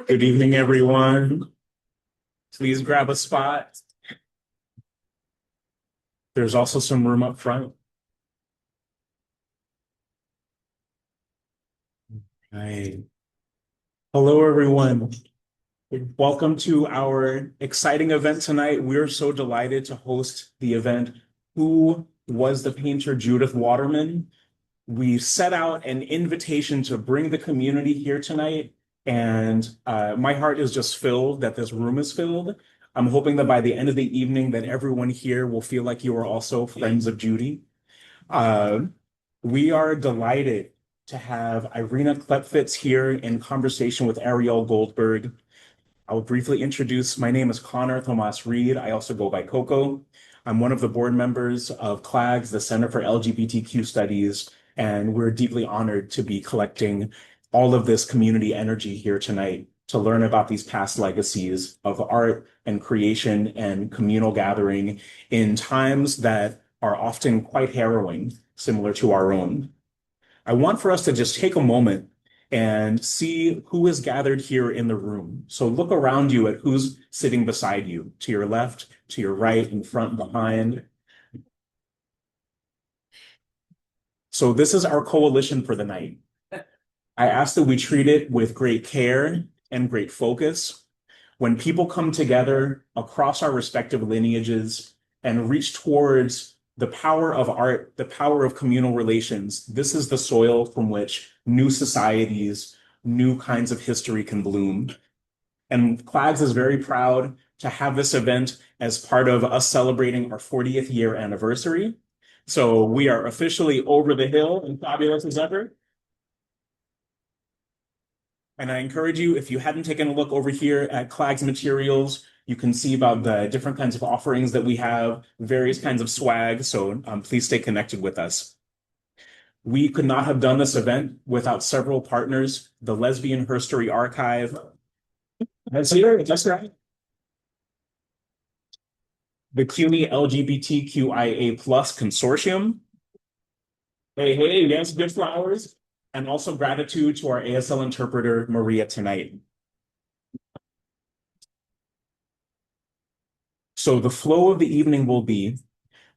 Good evening, everyone. Please grab a spot. There's also some room up front. Hi. Hello, everyone. Welcome to our exciting event tonight. We're so delighted to host the event, Who Was the Painter Judith Waterman? We set out an invitation to bring the community here tonight, and my heart is just filled that this room is filled. I'm hoping that by the end of the evening that everyone here will feel like you are also friends of Judy. We are delighted to have Irena Klepfisz here in conversation with Ariel Goldberg. I will briefly introduce, my name is Connor Thomas Reed. I also go by Coco. I'm one of the board members of CLAGS, the Center for LGBTQ Studies, and we're deeply honored to be collecting all of this community energy here tonight to learn about these past legacies of art and creation and communal gathering in times that are often quite harrowing, similar to our own. I want for us to just take a moment and see who is gathered here in the room. So look around you at who's sitting beside you, to your left, to your right, in front, behind. So this is our coalition for the night. I ask that we treat it with great care and great focus. When people come together across our respective lineages and reach towards the power of art, the power of communal relations, this is the soil from which new societies, new kinds of history can bloom. And CLAGS is very proud to have this event as part of us celebrating our 40th year anniversary. So we are officially over the hill and fabulous as ever. And I encourage you, if you hadn't taken a look over here at CLAGS materials, you can see about the different kinds of offerings that we have, various kinds of swag. So please stay connected with us. We could not have done this event without several partners. The Lesbian Herstory Archive. That's here, that's right. The CUNY LGBTQIA+ Consortium. Hey, yes, good flowers. And also gratitude to our ASL interpreter, Maria, tonight. So the flow of the evening will be,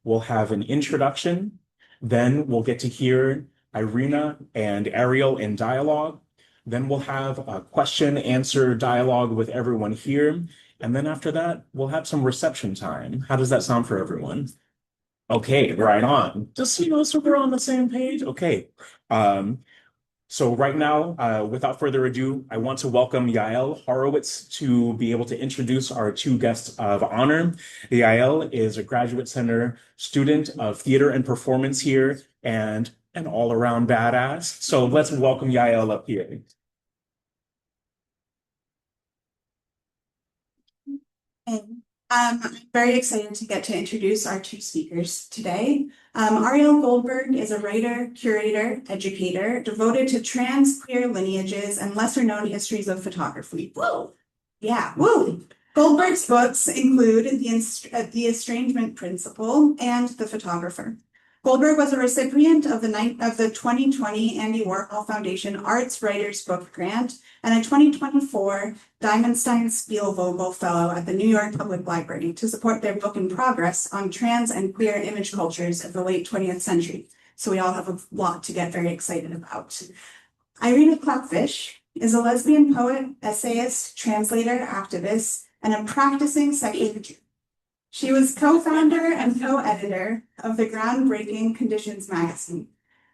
we'll have an introduction, then we'll get to hear Irena and Ariel in dialogue. Then we'll have a question answer dialogue with everyone here. And then after that, we'll have some reception time. How does that sound for everyone? Okay, right on. Just, so we're on the same page. Okay. So right now, without further ado, I want to welcome Yael Horowitz to be able to introduce our two guests of honor. Yael is a Graduate Center student of theater and performance here and an all-around badass. So let's welcome Yael up here. I'm very excited to get to introduce our two speakers today. Ariel Goldberg is a writer, curator, educator, devoted to trans queer lineages and lesser-known histories of photography. Whoa! Yeah, woo! Goldberg's books include The Estrangement Principle and The Photographer. Goldberg was a recipient of the 2020 Andy Warhol Foundation Arts Writers Book Grant and a 2024 Diamondstein Spielvogel Fellow at the New York Public Library to support their book in progress on trans and queer image cultures of the late 20th century. So we all have a lot to get very excited about. Irena Klepfisz is a lesbian poet, essayist, translator, activist, and a practicing secular Jew. She was co-founder and co-editor of the groundbreaking Conditions magazine,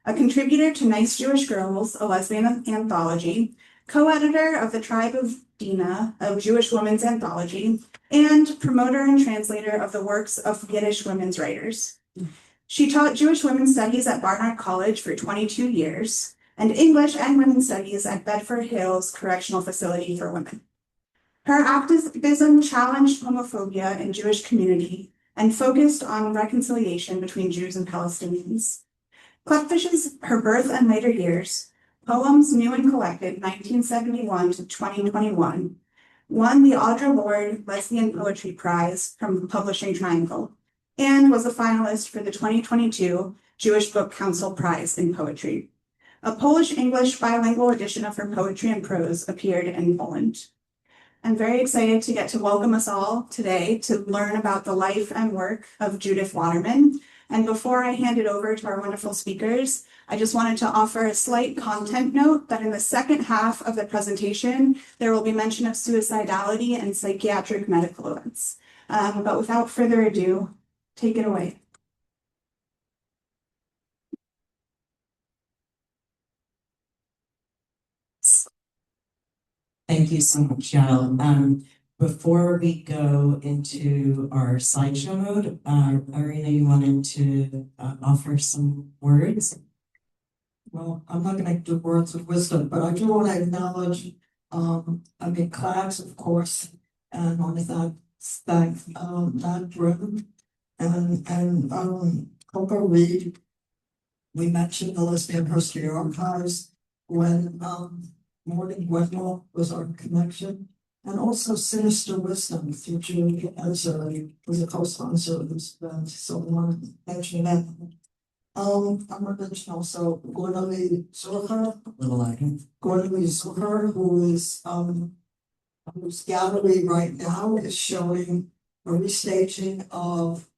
a contributor to Nice Jewish Girls, a lesbian anthology, co-editor of the Tribe of Dinah, a Jewish women's anthology, and promoter and translator of the works of Yiddish women's writers. She taught Jewish women's studies at Barnard College for 22 years, and English and women's studies at Bedford Hills Correctional Facility for Women. Her activism challenged homophobia in Jewish community and focused on reconciliation between Jews and Palestinians. Klepfisz's Her Birth and Later Years, Poems New and Collected, 1971 to 2021, won the Audre Lorde Lesbian Poetry Prize from Publishing Triangle, and was a finalist for the 2022 Jewish Book Council Prize in Poetry. A Polish-English bilingual edition of her poetry and prose appeared in Poland. I'm very excited to get to welcome us all today to learn about the life and work of Judith Waterman. And before I hand it over to our wonderful speakers, I just wanted to offer a slight content note that in the second half of the presentation, there will be mention of suicidality and psychiatric medical events. But without further ado, take it away. Thank you so much, Yael. Before we go into our slideshow mode, Irena, you wanted to offer some words? Well, I'm not gonna do words of wisdom, but I do want to acknowledge, Class, of course, and want to thank that room and Coco Reed. We mentioned the Lesbian History Archives when Morgan Wetmore was our connection, and also Sinister Wisdom through Julie as was a co-sponsor of this event, so I want to mention that. I'm gonna mention also Gordon Zucker, who is whose gallery right now is showing a restaging of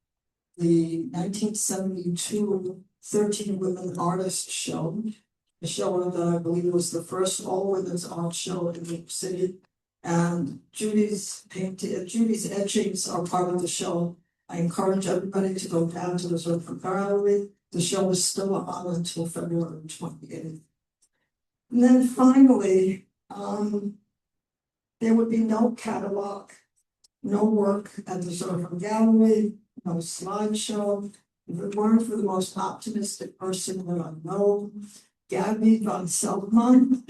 the 1972 13 Women Artists Show. The show that I believe was the first all women's art show in New York City. And Judy's etchings are part of the show. I encourage everybody to go down to the Zucker Gallery. The show is still on until February 28th. And then finally, there would be no catalog, no work at the Zucker Gallery, no slideshow. If it weren't for the most optimistic person that I know, Gabby von Seltman.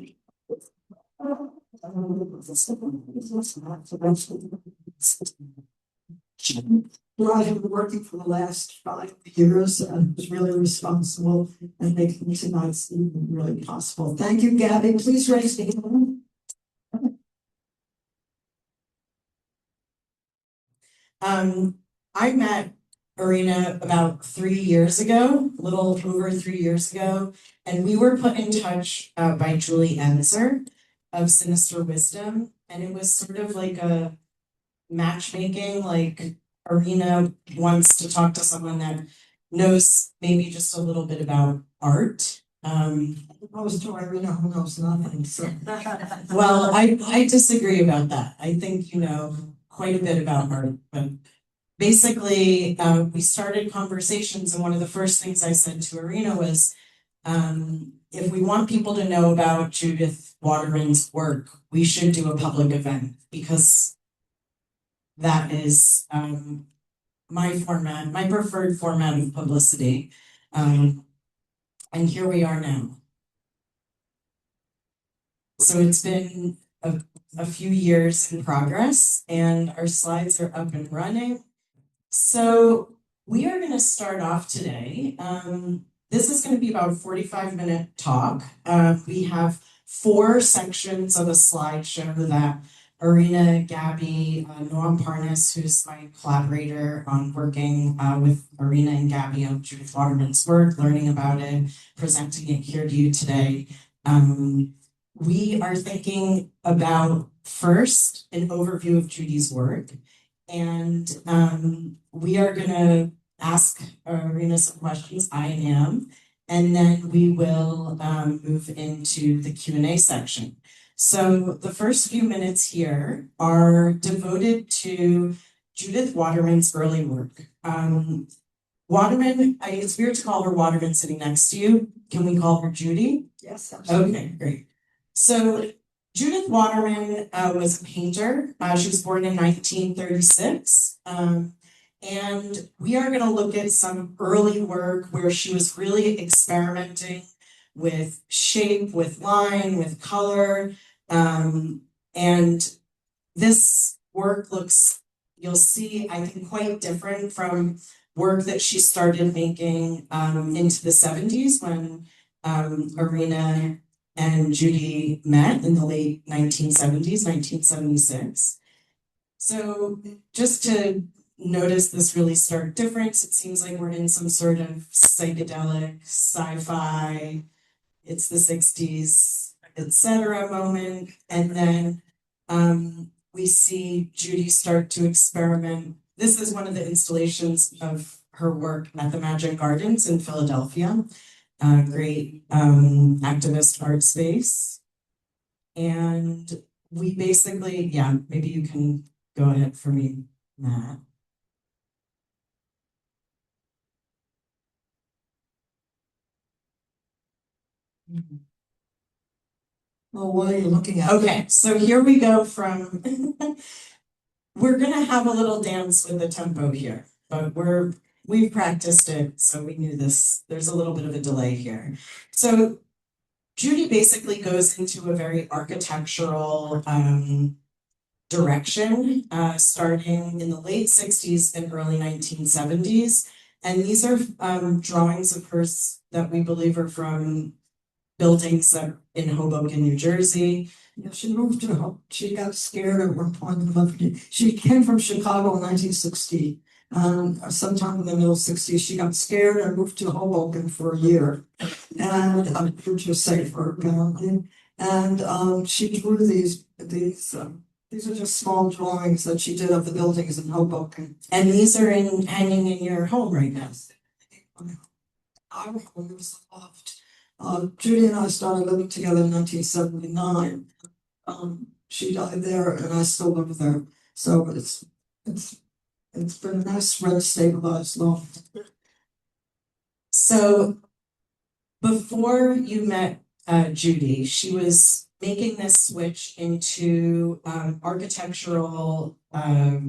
Who I have been working for the last 5 years and was really responsible and making tonight's evening really possible. Thank you, Gabby. Please raise your hand. I met Irena about 3 years ago, a little over 3 years ago, and we were put in touch by Julie Enzer of Sinister Wisdom, and it was sort of like a matchmaking, like Irena wants to talk to someone that knows maybe just a little bit about art. Opposed to Irena who knows nothing. So. Well, I disagree about that. I think you know quite a bit about art, but basically we started conversations, and one of the first things I said to Irena was, if we want people to know about Judith Waterman's work, we should do a public event, because that is my preferred format of publicity. And here we are now. So it's been a few years in progress, and our slides are up and running. So we are going to start off today. This is going to be about a 45-minute talk. We have 4 sections of a slideshow that Irena, Gabby, Noam Parnas, who's my collaborator on working with Irena and Gabby on Judith Waterman's work, learning about it, presenting it here to you today. We are thinking about first an overview of Judy's work, and we are going to ask Irena some questions. I am, and then we will move into the Q&A section. So the first few minutes here are devoted to Judith Waterman's early work. Waterman, it's weird to call her Waterman sitting next to you. Can we call her Judy? Yes, absolutely. Okay, great. So Judith Waterman was a painter. She was born in 1936. And we are going to look at some early work where she was really experimenting with shape, with line, with color. And this work looks, you'll see, I think, quite different from work that she started making into the 70s when Irena and Judy met in the late 1970s, 1976. So just to notice this really stark difference, it seems like we're in some sort of psychedelic, sci-fi it's the 60s, etc. moment. And then we see Judy start to experiment. This is one of the installations of her work at the Magic Gardens in Philadelphia, a great activist art space. And we basically, yeah, maybe you can go ahead for me, Matt. Well, what are you looking at? Okay, so here we go from, we're gonna have a little dance with the tempo here, but we've practiced it, so we knew this, there's a little bit of a delay here. So Judy basically goes into a very architectural direction, starting in the late 60s and early 1970s. And these are drawings of hers that we believe are from buildings that in Hoboken, New Jersey. Yeah, she moved to, she got scared at one point in life. She came from Chicago in 1960. Sometime in the middle 60s, she got scared and moved to Hoboken for a year. And which was safer apparently. And she drew these are just small drawings that she did of the buildings in Hoboken. And these are hanging in your home right now. Our home was loft. Judy and I started living together in 1979. She died there and I still live there. So it's been a nice red stabilized loft. So before you met Judy, she was making this switch into architectural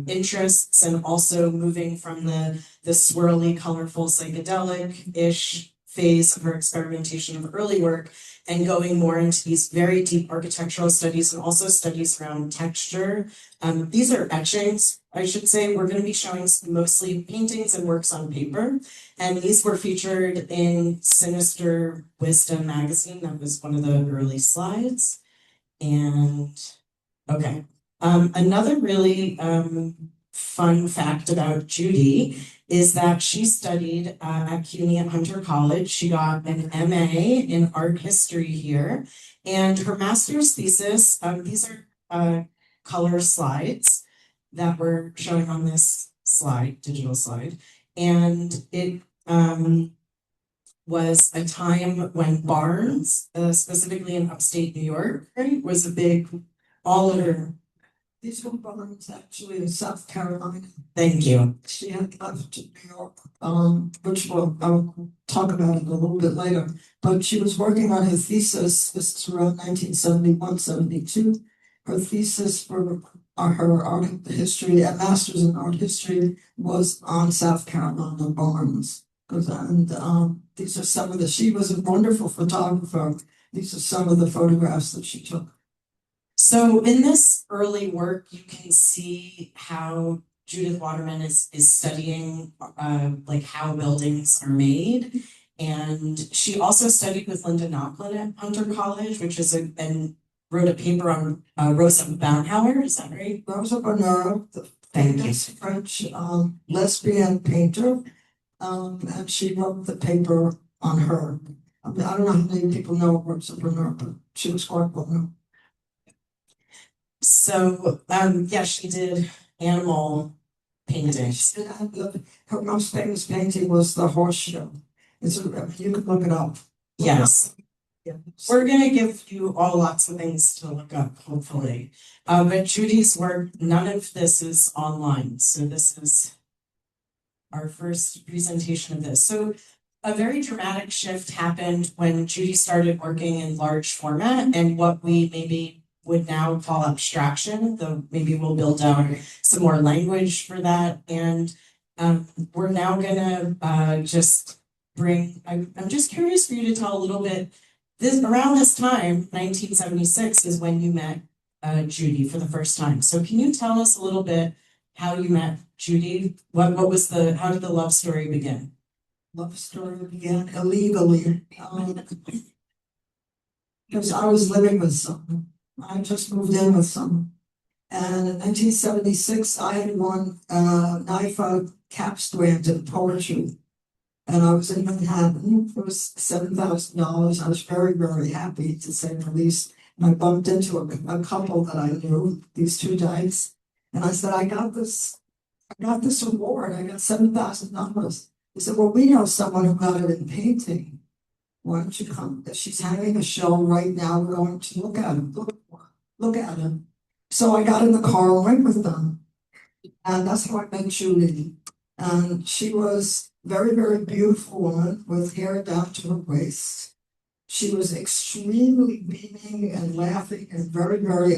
interests and also moving from the swirly, colorful, psychedelic-ish phase of her experimentation of early work and going more into these very deep architectural studies and also studies around texture. These are etchings, I should say. We're going to be showing mostly paintings and works on paper. And these were featured in Sinister Wisdom magazine. That was one of the early slides. And okay. Another really fun fact about Judy is that she studied at CUNY at Hunter College. She got an MA in art history here. And her master's thesis, these are color slides that we're showing on this slide, digital slide. And it was a time when Barnes, specifically in upstate New York, right, was a big, all over. These were Barnes actually in South Carolina. Thank you. She had left to New York, which I'll talk about it a little bit later. But she was working on her thesis. This is around 1971, 72. Her thesis for her art history, a master's in art history, was on South Carolina Barnes. And these are some of she was a wonderful photographer. These are some of the photographs that she took. So in this early work, you can see how Judith Waterman is studying like how buildings are made. And she also studied with Linda Nochlin at Hunter College, which is and wrote a paper on Rosa Bonheur, is that right? Rosa Bonheur, the Thank you. famous French lesbian painter. And she wrote the paper on her. I mean, I don't know how many people know Rosa Bonheur, but she was quite well known. So, yeah, she did animal paintings. Her most famous painting was the horse show. You can look it up. Yes. Yeah. We're going to give you all lots of things to look up, hopefully. But Judy's work, none of this is online. So this is our first presentation of this. So a very dramatic shift happened when Judy started working in large format and what we maybe would now call abstraction, though maybe we'll build out some more language for that. And we're now gonna just bring, I'm just curious for you to tell a little bit, around this time, 1976 is when you met Judy for the first time. So can you tell us a little bit how you met Judy? How did the love story begin? Love story began illegally. Because I was living with someone. I just moved in with someone. And in 1976, I had won NIFA capstone in poetry. And I was in Manhattan. It was $7,000. I was very, very happy, to say the least. And I bumped into a couple that I knew, these two guys. And I said, I got this award. I got $7,000. He said, well, we know someone who got it in painting. Why don't you come? She's having a show right now. We're going to look at him. Look at him. So I got in the car and went with them. And that's how I met Julie. And she was very, very beautiful woman with hair down to her waist. She was extremely beaming and laughing and very, very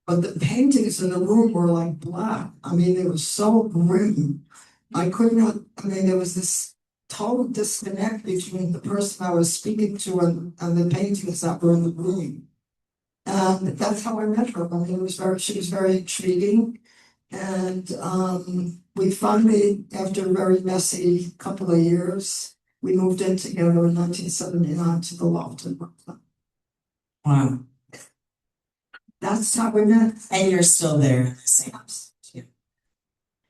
but the paintings in the room were like black. I mean, they were so grim. I could not, I mean, there was this total disconnect between the person I was speaking to and the paintings that were in the room. And that's how I met her. I mean, she was very intriguing. And we finally, after a very messy couple of years, we moved in together in 1979 to the loft in Brooklyn. Wow. That's how we met. And you're still there in the same house.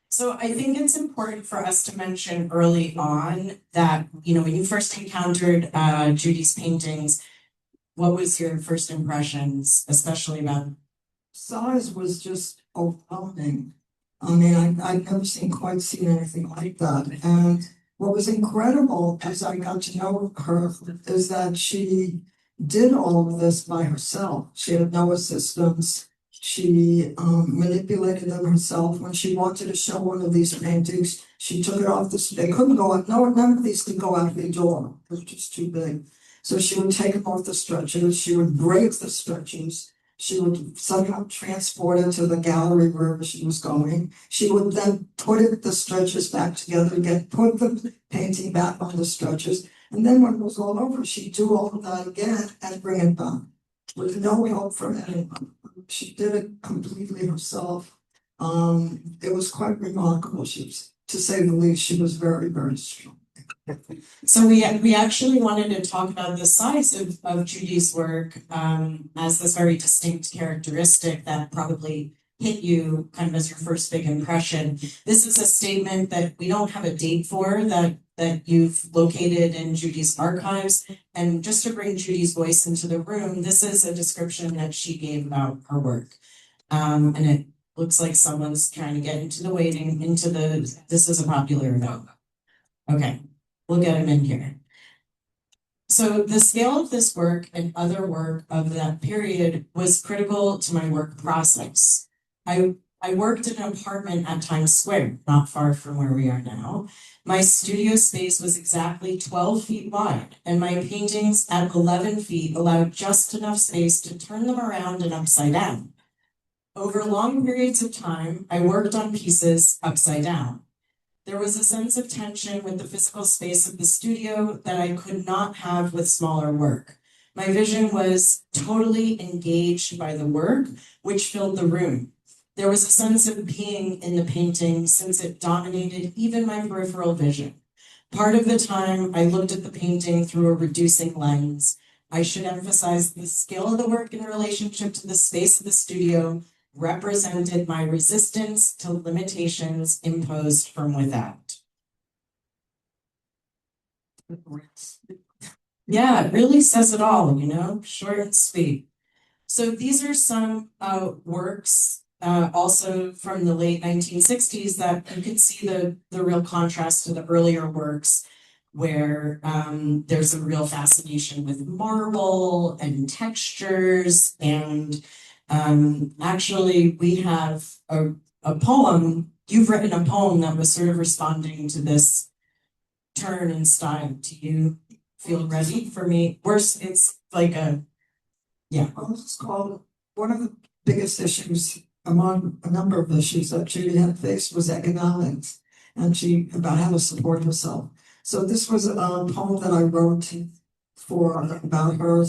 So I think it's important for us to mention early on that, you know, when you first encountered Judy's paintings, what was your first impressions, especially about? Size was just overwhelming. I mean, I've never seen anything like that. And what was incredible as I got to know her is that she did all of this by herself. She had no assistants. She manipulated them herself. When she wanted to show one of these paintings, she took it off they couldn't go out. No, none of these could go out the door. It was just too big. So she would take them off the stretchers. She would break the stretchers. She would somehow transport it to the gallery wherever she was going. She would then put the stretchers back together again, put the painting back on the stretchers. And then when it was all over, she'd do all of that again and bring it back with no help from anyone. She did it completely herself. It was quite remarkable. To say the least, she was very, very strong. So we actually wanted to talk about the size of Judy's work as this very distinct characteristic that probably hit you kind of as your first big impression. This is a statement that we don't have a date for that you've located in Judy's archives. And just to bring Judy's voice into the room, this is a description that she gave about her work. And it looks like someone's trying to get into the this is a popular note. Okay, we'll get him in here. So the scale of this work and other work of that period was critical to my work process. I worked in an apartment at Times Square, not far from where we are now. My studio space was exactly 12 feet wide, and my paintings at 11 feet allowed just enough space to turn them around and upside down. Over long periods of time, I worked on pieces upside down. There was a sense of tension with the physical space of the studio that I could not have with smaller work. My vision was totally engaged by the work, which filled the room. There was a sense of being in the painting since it dominated even my peripheral vision. Part of the time, I looked at the painting through a reducing lens. I should emphasize the scale of the work in relationship to the space of the studio represented my resistance to limitations imposed from without. Yeah, it really says it all, you know, short and sweet. So these are some works also from the late 1960s that you can see the real contrast to the earlier works where there's a real fascination with marble and textures. And actually we have a poem, you've written a poem that was sort of responding to this turn in style. Do you feel ready for me? It's like yeah. Well, this is called one of the biggest issues among a number of issues that Judy had faced was economics and about how to support herself. So this was a poem that I wrote about her.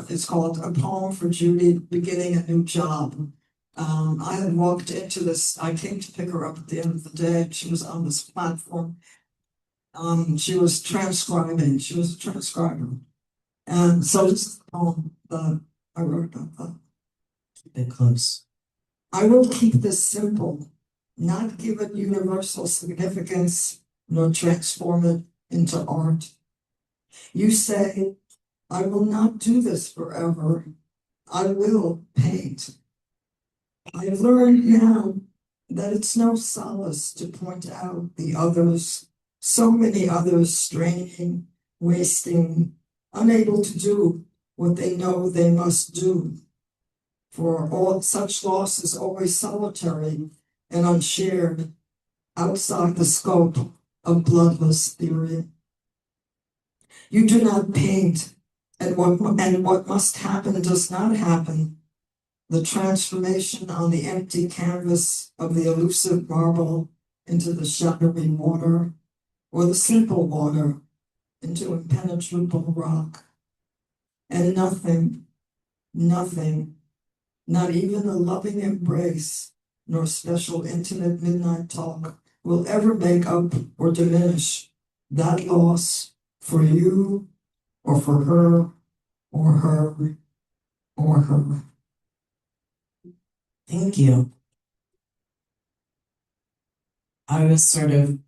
It's called A Poem for Judy Beginning a New Job. I had walked into this, I came to pick her up at the end of the day. She was on this platform. She was transcribing, she was a transcriber. And so this is the poem that I wrote about that. Keep it close. I will keep this simple, not give it universal significance, nor transform it into art. You say, I will not do this forever. I will paint. I learned now that it's no solace to point out the others, so many others straining, wasting, unable to do what they know they must do. For all such loss is always solitary and unshared, outside the scope of bloodless theory. You do not paint, and what must happen does not happen. The transformation on the empty canvas of the elusive marble into the shadowy water, or the simple water into impenetrable rock. And nothing, not even a loving embrace, nor special intimate midnight talk will ever make up or diminish that loss for you, or for her, or her, or her. Thank you. I was sort of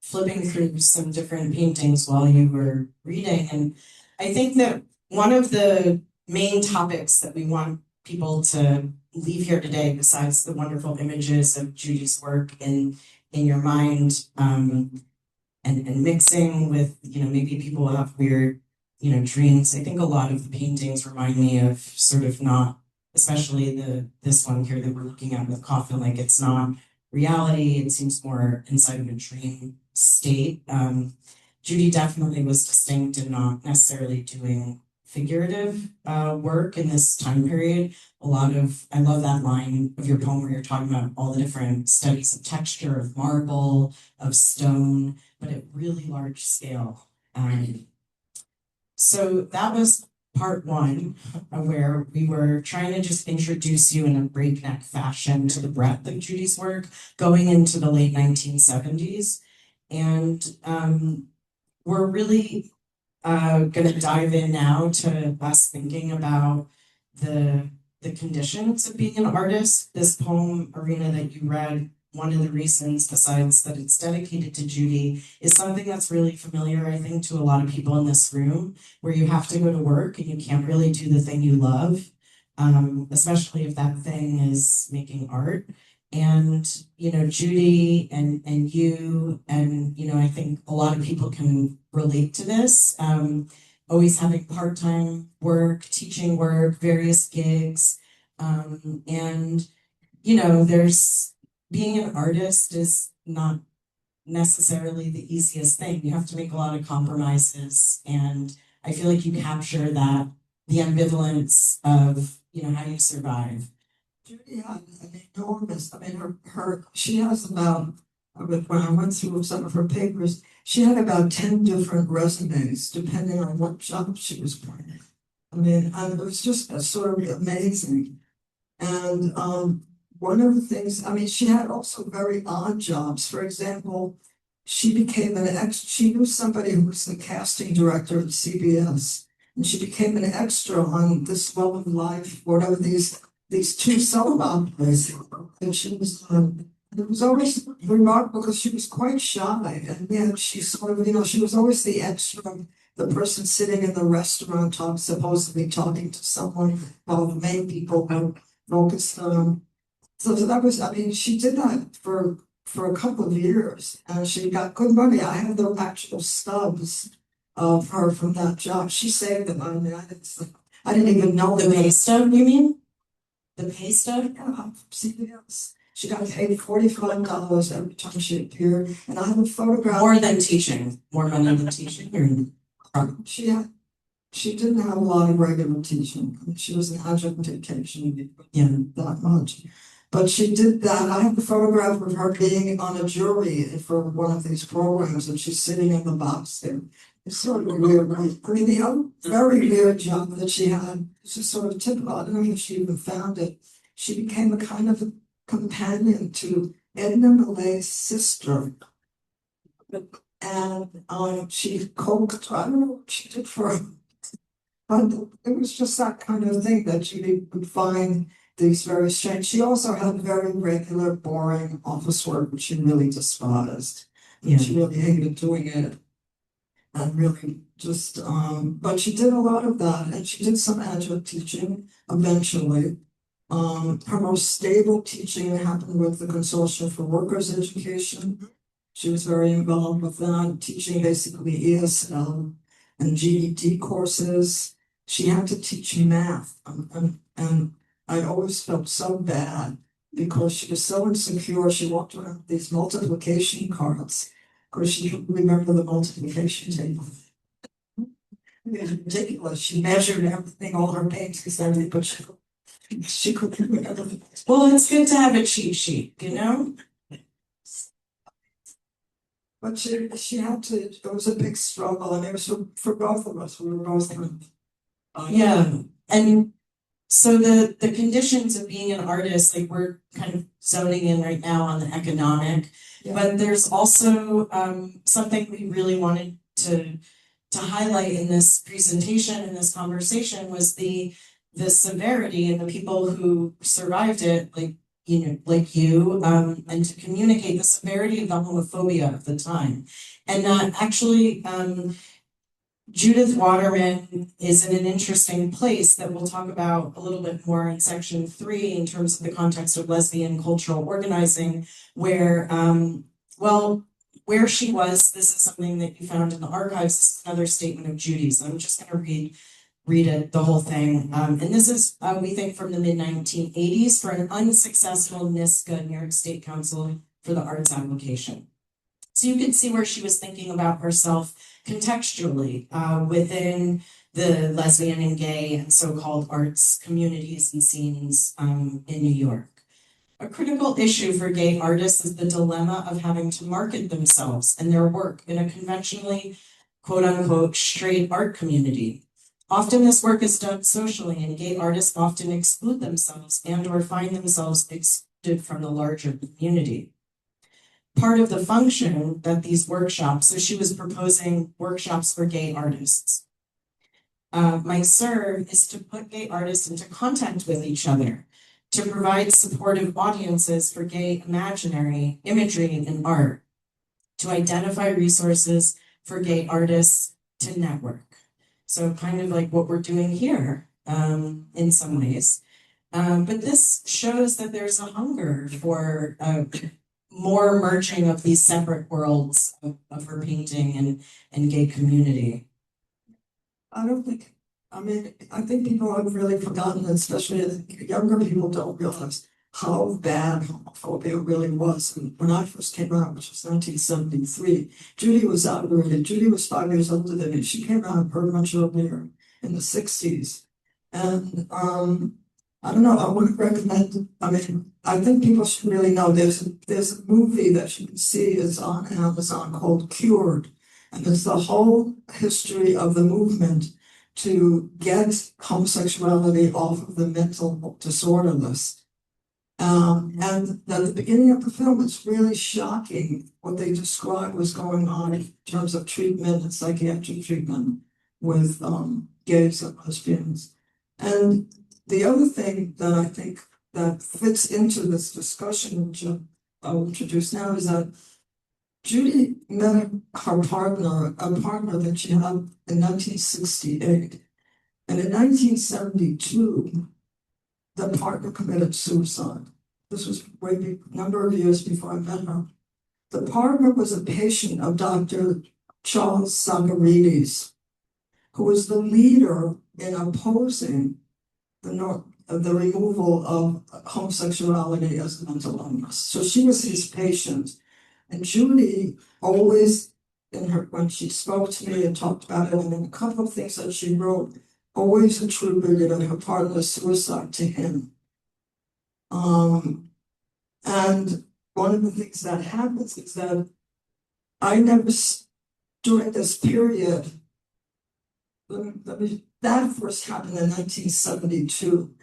flipping through some different paintings while you were reading, and I think that one of the main topics that we want people to leave here today, besides the wonderful images of Judy's work in your mind, and mixing with, maybe people have weird, dreams. I think a lot of the paintings remind me of sort of not, especially this one here that we're looking at with Coffin, like it's not reality. It seems more inside of a dream state. Judy definitely was distinct and not necessarily doing figurative work in this time period. I love that line of your poem where you're talking about all the different studies of texture, of marble, of stone, but at really large scale. So that was part one, where we were trying to just introduce you in a breakneck fashion to the breadth of Judy's work going into the late 1970s. And we're really going to dive in now to us thinking about the conditions of being an artist. This poem, Irena, that you read, one of the reasons, besides that it's dedicated to Judy, is something that's really familiar, I think, to a lot of people in this room, where you have to go to work and you can't really do the thing you love, especially if that thing is making art. And, Judy and you, and, I think a lot of people can relate to this. Always having part-time work, teaching work, various gigs. And, there's being an artist is not necessarily the easiest thing. You have to make a lot of compromises. And I feel like you capture that, the ambivalence of, how you survive. Judy had an enormous, she has about, when I went through some of her papers, she had about 10 different resumes, depending on what job she was playing. And it was just sort of amazing. And one of the things, she had also very odd jobs. For example, she became she knew somebody who was the casting director at CBS, and she became an extra on This Love of Life, whatever these two soap operas. And she was, it was always remarkable because she was quite shy, and yet she sort of, she was always the extra, the person sitting in the restaurant supposedly talking to someone while the main people were focused on. So that was, she did that for a couple of years, and she got good money. I have the actual stubs of her from that job. She saved the money. I didn't even know the pay stub, you mean? The pay stub? Yeah, CBS. She got paid $45 every time she appeared, and I have a photograph. More than teaching, more money than teaching. She didn't have a lot of regular teaching. She was an adjunct education, that much. But she did that. I have a photograph of her being on a jury for one of these programs, and she's sitting in the box there. It's sort of weird, right? The other very weird job that she had, it's just sort of typical. I don't know if she even found it. She became a kind of a companion to Edna Millay's sister. And she cooked, I don't know what she did for her. But it was just that kind of thing that she would find these very strange. She also had very regular, boring office work, which she really despised. Yeah. She really hated doing it. and really just, but she did a lot of that, and she did some adjunct teaching eventually. Her most stable teaching happened with the Consortium for Workers' Education. She was very involved with that, teaching basically ESL and GED courses. She had to teach math, and I always felt so bad because she was so insecure. She walked around with these multiplication cards because she couldn't remember the multiplication table. It was ridiculous. She measured everything, all her paintings, everything, but she couldn't remember. Well, it's good to have a cheat sheet, you know? But she had to, it was a big struggle, and it was for both of us. We were both kind of, Yeah, and so the conditions of being an artist, like we're kind of zoning in right now on the economic, yeah. but there's also something we really wanted to highlight in this presentation, in this conversation, was the severity and the people who survived it, like like you, and to communicate the severity of the homophobia of the time, and actually. Judith Waterman is in an interesting place that we'll talk about a little bit more in section 3 in terms of the context of lesbian cultural organizing, where, where she was, this is something that you found in the archives, this is another statement of Judy's. I'm just going to read it, the whole thing. And this is, we think, from the mid-1980s for an unsuccessful NISCA, New York State Council for the Arts application. So you can see where she was thinking about herself contextually within the lesbian and gay and so-called arts communities and scenes in New York. A critical issue for gay artists is the dilemma of having to market themselves and their work in a conventionally, quote-unquote, straight art community. Often this work is done socially, and gay artists often exclude themselves and or find themselves excluded from the larger community. Part of the function that these workshops, so she was proposing workshops for gay artists. My serve is to put gay artists into contact with each other, to provide supportive audiences for gay imaginary, imagery, and art, to identify resources for gay artists to network. So kind of like what we're doing here in some ways. But this shows that there's a hunger for more merging of these separate worlds of her painting and gay community. I think people have really forgotten, especially younger people don't realize how bad homophobia really was. And when I first came out, which was 1973, Judy was out already. Judy was 5 years older than me. She came out pretty much earlier in the 60s. And I don't know, I wouldn't recommend, I think people should really know there's a movie that you can see is on Amazon called Cured. And it's the whole history of the movement to get homosexuality off of the mental disorder list. And at the beginning of the film, it's really shocking what they describe was going on in terms of treatment and psychiatric treatment with gays and lesbians. And the other thing that I think that fits into this discussion, which I'll introduce now, is that Judy met her partner, a partner that she had in 1968. And in 1972, the partner committed suicide. This was a number of years before I met her. The partner was a patient of Dr. Charles Sagarides, who was the leader in opposing the removal of homosexuality as a mental illness. So she was his patient. And Judy always, when she spoke to me and talked about it, and in a couple of things that she wrote, always attributed her partner's suicide to him. And one of the things that happens is that during this period, that first happened in 1972,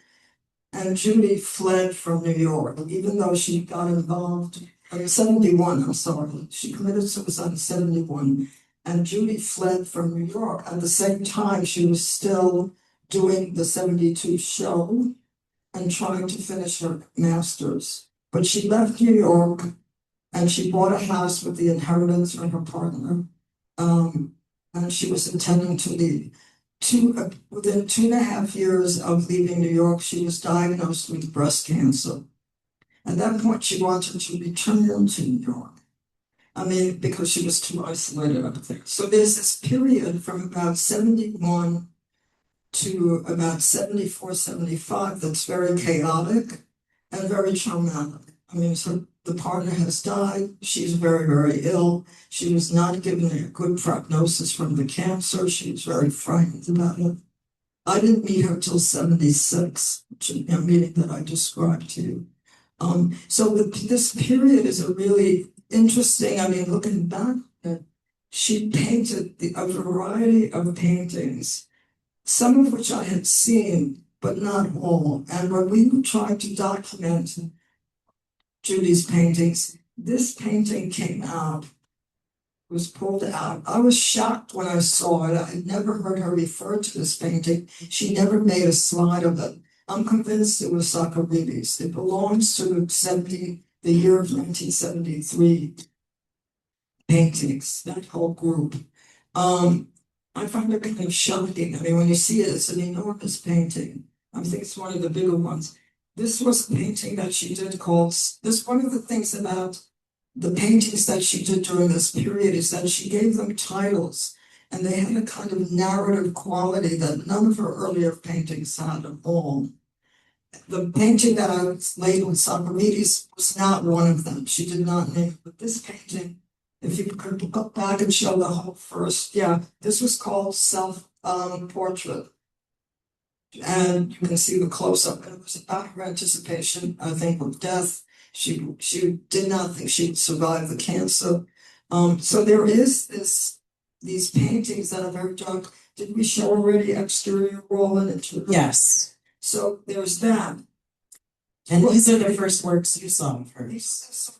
and Judy fled from New York, even though she got involved in 71, I'm sorry. She committed suicide in 71, and Judy fled from New York. At the same time, she was still doing the 72 show and trying to finish her master's. But she left New York, and she bought a house with the inheritance from her partner. and she was intending to leave. Within 2.5 years of leaving New York, she was diagnosed with breast cancer. At that point, she wanted to return to New York. I mean, because she was too isolated up there. So there's this period from about 71 to about 74, 75 that's very chaotic and very traumatic. I mean, so the partner has died. She's very, very ill. She was not given a good prognosis from the cancer. She was very frightened about it. I didn't meet her till 76, which is a meeting that I described to you. So this period is a really interesting, I mean, looking back, she painted a variety of paintings, some of which I had seen, but not all. And when we tried to document Judy's paintings, this painting came out, was pulled out. I was shocked when I saw it. I had never heard her refer to this painting. She never made a slide of it. I'm convinced it was Socarides. It belongs to the year of 1973 paintings, that whole group. I find it kind of shocking. I mean, when you see it, it's an enormous painting. I think it's one of the bigger ones. This was a painting that she did called, one of the things about the paintings that she did during this period is that she gave them titles, and they had a kind of narrative quality that none of her earlier paintings had at all. The painting that I labeled Socarides was not one of them. She did not name it, but this painting, if you could go back and show the whole first, this was called Self-Portrait. And you can see the close-up, and it was about her anticipation, I think, of death. She did not think she'd survive the cancer. So there is these paintings that are very dark. Did we show already exterior wall and interior? Yes. So there's that. And these are the first works you saw of hers.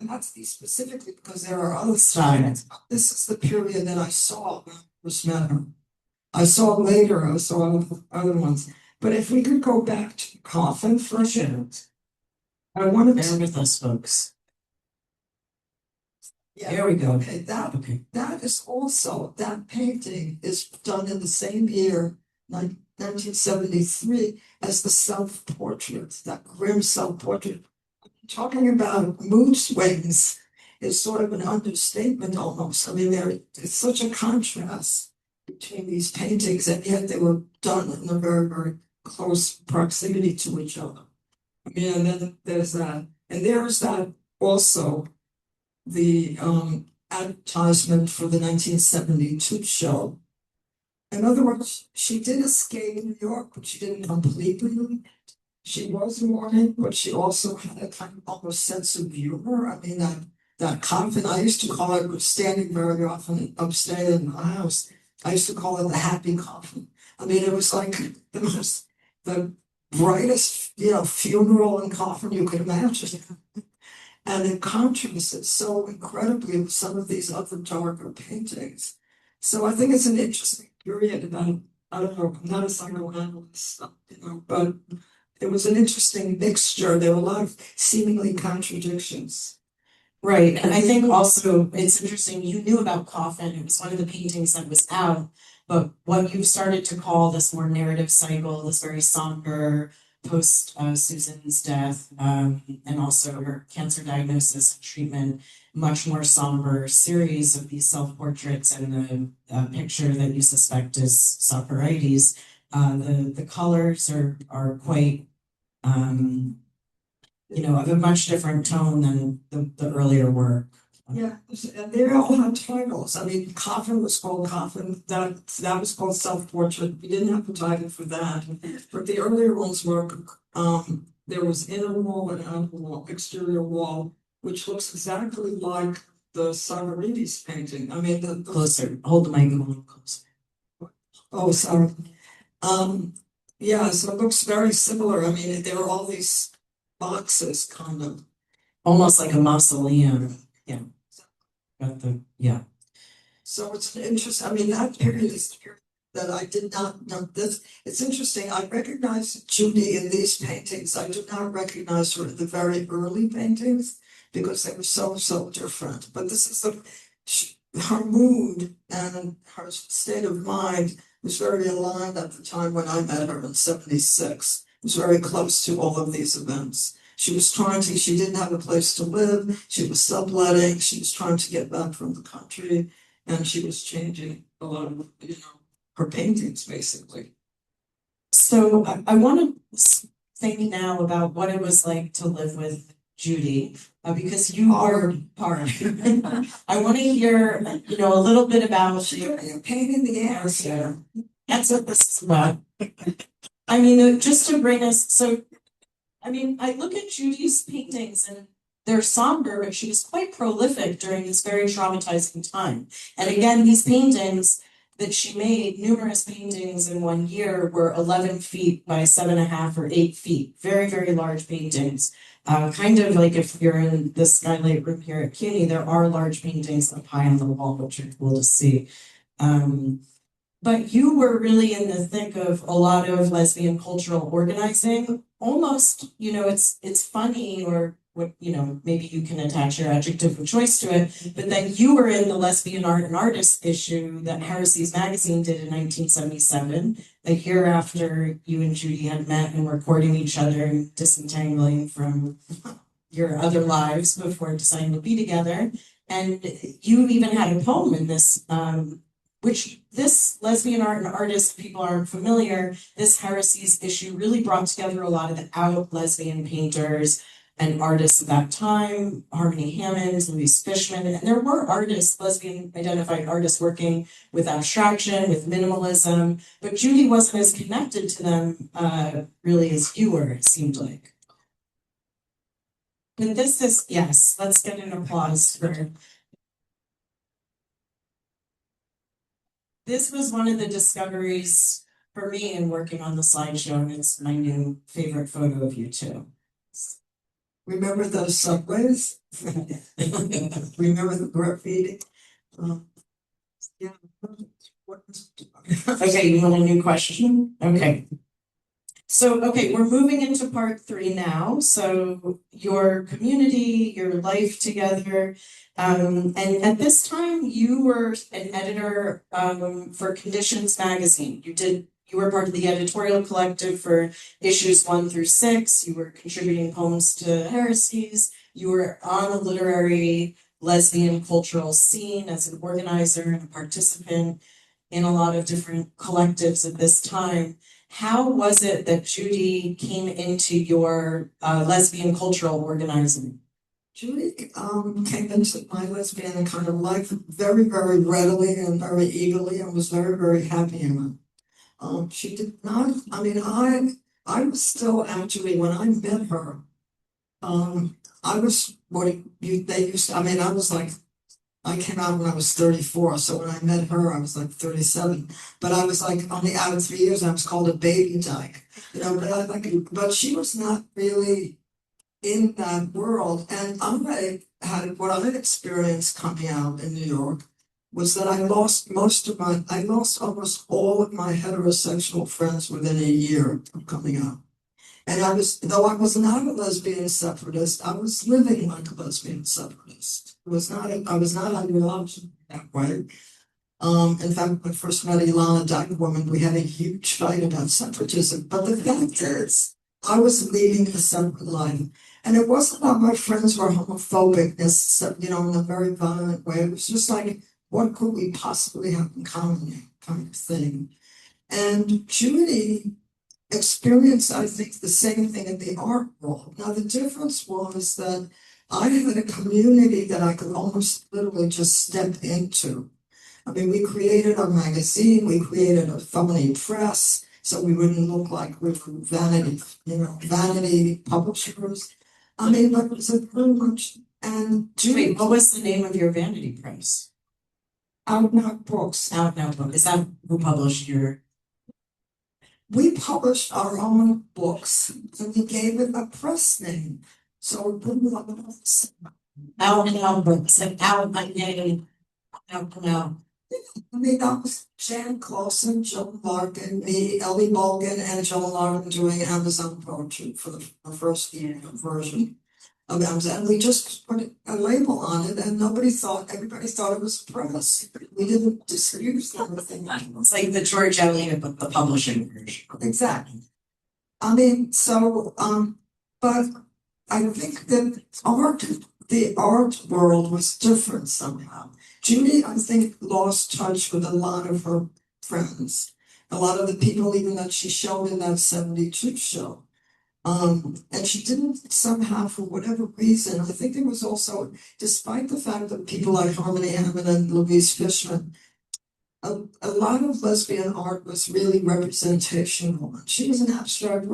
Not these specifically because there are other styles. This is the period that I saw when I first met her. I saw later, I saw other ones. But if we could go back to the coffin for a minute. I wanted Bear to. with us, folks. Yeah, There we go. Okay, that is also, that painting is done in the same year, 1973, as the self-portrait, that grim self-portrait. Talking about mood swings is sort of an understatement almost. I mean, it's such a contrast between these paintings, and yet they were done in a very, very close proximity to each other. I mean, and then there's that. And there's that also, the advertisement for the 1972 show. In other words, she did escape New York, but she didn't completely leave. She was mourning, but she also had a kind of almost sense of humor. I mean, that coffin, I used to call it, standing very often upstairs in my house, I used to call it the happy coffin. I mean, it was like the brightest, funeral and coffin you could imagine. And it contrasted so incredibly with some of these other darker paintings. So I think it's an interesting period about, I don't know, I'm not a psychoanalyst, but it was an interesting mixture. There were a lot of seemingly contradictions. Right, and I think also it's interesting, you knew about Coffin, it was one of the paintings that was out, but what you started to call this more narrative cycle, this very somber post Susan's death, and also her cancer diagnosis and treatment, much more somber series of these self-portraits and the picture that you suspect is Socarides. The colors are quite of a much different tone than the earlier work. Yeah, and they all had titles. I mean, Coffin was called Coffin. That was called Self-Portrait. We didn't have a title for that. But the earlier ones were, there was inner wall and outer wall, exterior wall, which looks exactly like the Socarides painting. I mean, Closer, hold the mic a little closer. Oh, sorry. Yeah, so it looks very similar. I mean, there are all these boxes, kind of. Almost like a mausoleum. Yeah. So it's interesting. I mean, that period is the period that I did not know this. It's interesting. I recognize Judy in these paintings. I do not recognize her in the very early paintings because they were so different. But this is her mood and her state of mind was very aligned at the time when I met her in '76. It was very close to all of these events. She didn't have a place to live. She was subletting. She was trying to get back from the country, and she was changing a lot of, her paintings basically. So I want to think now about what it was like to live with Judy, because you are hard. I want to hear, a little bit about You're a pain in the ass here. That's what this is about. I mean, just to bring us, I look at Judy's paintings and they're somber, but she was quite prolific during this very traumatizing time. And again, these paintings that she made, numerous paintings in 1 year, were 11 feet by 7.5 or 8 feet. Very, very large paintings. Kind of like if you're in the skylight room here at CUNY, there are large paintings up high on the wall, which are cool to see. But you were really in the thick of a lot of lesbian cultural organizing. Almost, it's funny, or what, maybe you can attach your adjective of choice to it, but then you were in the Lesbian Art and Artist issue that Heresies magazine did in 1977, a year after you and Judy had met and were courting each other and disentangling from your other lives before deciding to be together. And you even had a poem in this, which this Lesbian Art and Artist, people aren't familiar, this Heresies issue really brought together a lot of the out lesbian painters and artists of that time, Harmony Hammond, Louise Fishman, and there were artists, lesbian identified artists working with abstraction, with minimalism, but Judy wasn't as connected to them really as you were, it seemed like. And this is, yes, let's get an applause for. This was one of the discoveries for me in working on the slideshow, and it's my new favorite photo of you too. Remember those subways? Remember the graffiti? Yeah. Okay, you want a new question? Okay. So, we're moving into part 3 now. So your community, your life together, and at this time you were an editor for Conditions magazine. You were part of the editorial collective for issues 1 through 6. You were contributing poems to Heresies. You were on a literary lesbian cultural scene as an organizer and a participant in a lot of different collectives at this time. How was it that Judy came into your lesbian cultural organizing? Judy came into my lesbian kind of life very, very readily and very eagerly, and was very, very happy in it. She did not, I was still actually, when I met her, I was I came out when I was 34, so when I met her, I was like 37. But I was like, only out of 3 years, I was called a baby dyke, but she was not really in that world. And what I had experienced coming out in New York was that I lost almost all of my heterosexual friends within a year of coming out. And though I was not a lesbian separatist, I was living like a lesbian separatist. I was not ideologized that way. In fact, when I first met Ilana Dykewoman, we had a huge fight about separatism. But the fact is, I was leading a separate life. And it wasn't that my friends were homophobic, in a very violent way. It was just like, what could we possibly have in common, kind of thing. And Judy experienced, I think, the same thing in the art world. Now, the difference was that I had a community that I could almost literally just step into. We created a magazine, we created a phony press, so we wouldn't look like we were vanity publishers. But it was very much, and Judy. Wait, what was the name of your vanity press? Out Now Books. Out Now Books. Is that who published your? We published our own books and we gave it a press name. So we put it on the books. Out Now Books. Out my name. Out Now. That was Jan Clausen, Joan Larkin, me, Ellie Mulligan, and Joan Larkin doing Amazon poetry for the first version. And we just put a label on it and everybody thought it was press. We didn't distribute anything. It's like the George Eliot, but the publishing version. Exactly. I mean, so, but I think that the art world was different somehow. Judy, I think, lost touch with a lot of her friends, a lot of the people even that she showed in that 72 show. And she didn't somehow, for whatever reason, I think there was also, despite the fact that people like Harmony Hammond and Louise Fishman, a lot of lesbian art was really representational. She was an abstract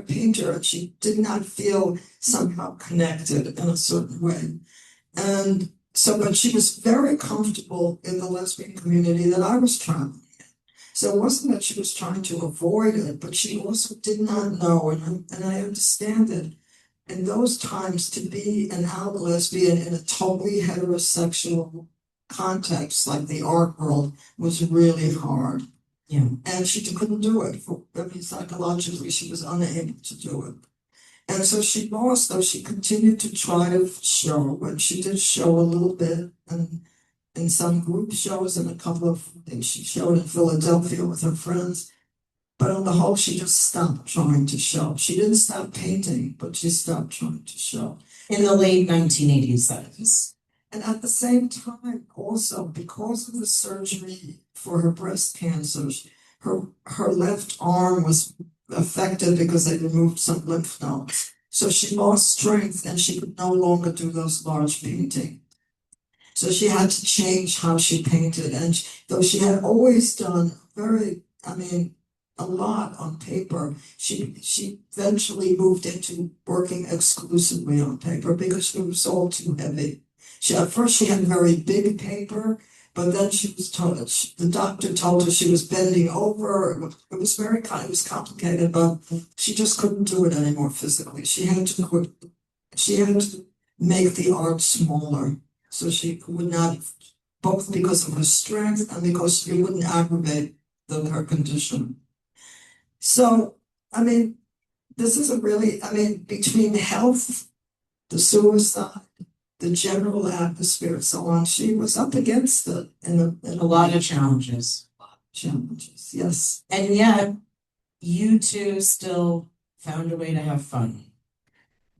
painter, and she did not feel somehow connected in a certain way. And so, but she was very comfortable in the lesbian community that I was traveling in. So it wasn't that she was trying to avoid it, but she also did not know, and I understand it. In those times, to be an out lesbian in a totally heterosexual context like the art world was really hard. Yeah. And she couldn't do it. Psychologically, she was unable to do it. And so she lost, though she continued to try to show, and she did show a little bit, and in some group shows and a couple of things she showed in Philadelphia with her friends. But on the whole, she just stopped trying to show. She didn't stop painting, but she stopped trying to show. In the late 1980s, that is. And at the same time, also, because of the surgery for her breast cancer, her left arm was affected because they removed some lymph nodes. So she lost strength and she could no longer do those large paintings. So she had to change how she painted. And though she had always done a lot on paper, she eventually moved into working exclusively on paper because it was all too heavy. At first she had very big paper, but then she was told, the doctor told her she was bending over. It was complicated, but she just couldn't do it anymore physically. She had to quit. She had to make the art smaller so she would not, both because of her strength and because she wouldn't aggravate her condition. So, this is between health, the suicide, the general atmosphere, so on, she was up against it in a lot of challenges. Yes. And yet, you two still found a way to have fun.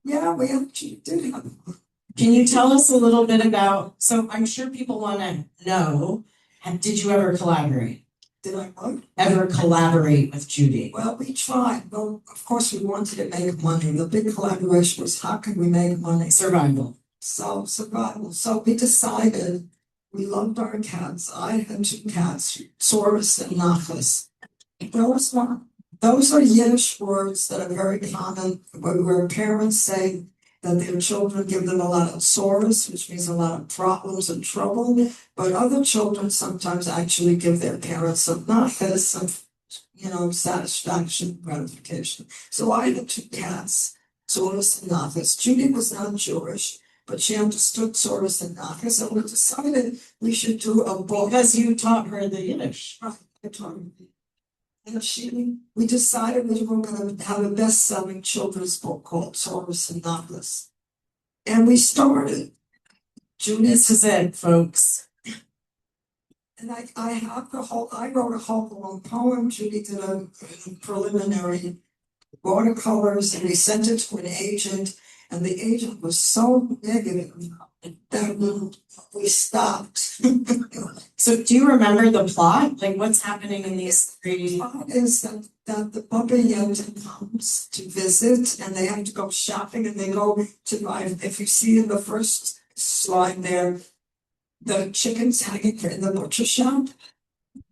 Yeah, we actually did have fun. Can you tell us a little bit about, so I'm sure people want to know, did you ever collaborate? Did I what? Ever collaborate with Judy? Well, we tried. Well, of course, we wanted to make money. The big collaboration was how can we make money? Survival. So we decided we loved our cats. I had 2 cats, Saurus and Klepfisz. Those are Yiddish words that are very common where parents say that their children give them a lot of Saurus, which means a lot of problems and trouble. But other children sometimes actually give their parents some Klepfisz, some satisfaction, gratification. So I had 2 cats, Saurus and Klepfisz. Judy was not Jewish, but she understood Saurus and Klepfisz, and we decided we should do a book. Because you taught her the Yiddish. Right, I taught her. And we decided we were going to have a best-selling children's book called Saurus and Klepfisz. And we started. This is it, folks. And I wrote a whole long poem. Judy did a preliminary watercolors, and we sent it to an agent. And the agent was so negative that we stopped. So do you remember the plot? Like what's happening in these 3? The plot is that the Baba Yenta comes to visit and they have to go shopping and they go to buy, if you see in the first slide there, the chickens hanging in the butcher shop,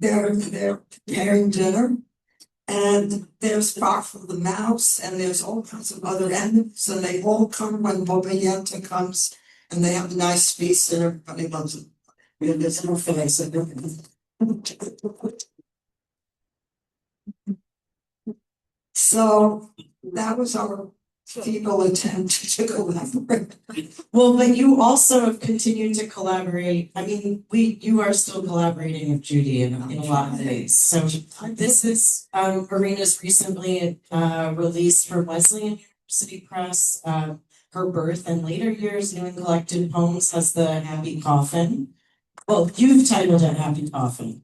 they're preparing dinner. And there's Barf of the Mouse, and there's all kinds of other animals, and they all come when Baba Yenta comes, and they have a nice feast, and everybody loves it. There's no face in it. So that was our feeble attempt to collaborate. Well, but you also have continued to collaborate. I mean, you are still collaborating with Judy in a lot of ways. So this is Irena's recently released for Wesleyan University Press, her birth and later years. New and Collected Poems has the Happy Coffin. Well, you've titled it Happy Coffin.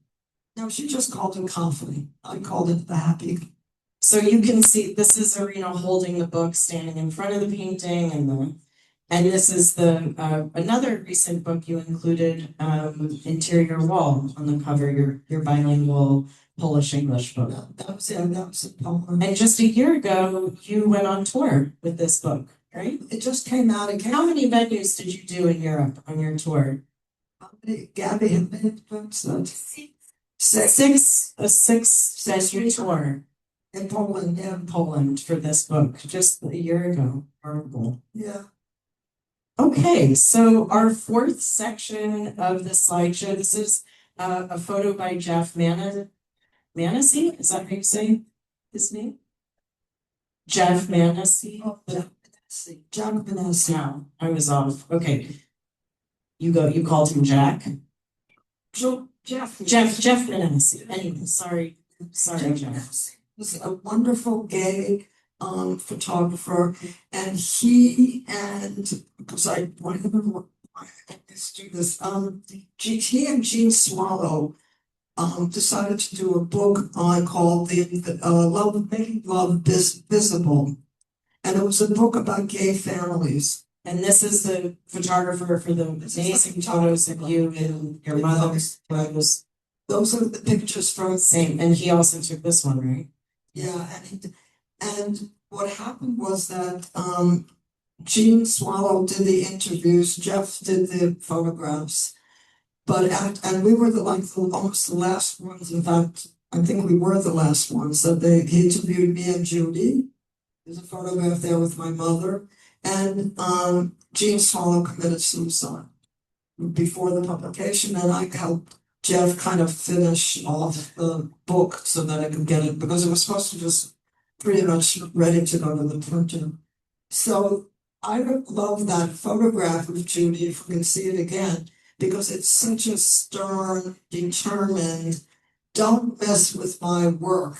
No, she just called it coffee. I called it the happy. So you can see this is Irena holding the book, standing in front of the painting, and this is the another recent book you included, Interior Wall on the cover, your bilingual Polish English book. That was a poem. And just a year ago, you went on tour with this book, right? It just came out again. How many venues did you do in Europe on your tour? Gabby had been A six venue tour in Poland, yeah. in Poland for this book just a year ago. Horrible. Yeah. Okay, so our fourth section of the slideshow, this is a photo by Jeff Manassi, is that how you say his name? Jeff Manassi? Oh, John Vanessa. No, I was off. Okay. You called him Jack? Jeff Manassi. Anyway, sorry, Jeff. Was a wonderful gay photographer, and he and because I want to do this. He and Jean Swallow decided to do a book called the Love, Making Love Visible, and it was a book about gay families. And this is the photographer for the amazing photos of you and your mother's photos. Those are the pictures from Same, and he also took this one, right? Yeah, and what happened was that Jean Swallow did the interviews, Jeff did the photographs, and we were almost the last ones. In fact, I think we were the last ones. So he interviewed me and Judy. There's a photograph there with my mother, and Jean Swallow committed suicide before the publication, and I helped Jeff kind of finish off the book so that I could get it, because it was supposed to just pretty much ready to go to the printer. So I would love that photograph of Judy, if we can see it again, because it's such a stern, determined, don't mess with my work.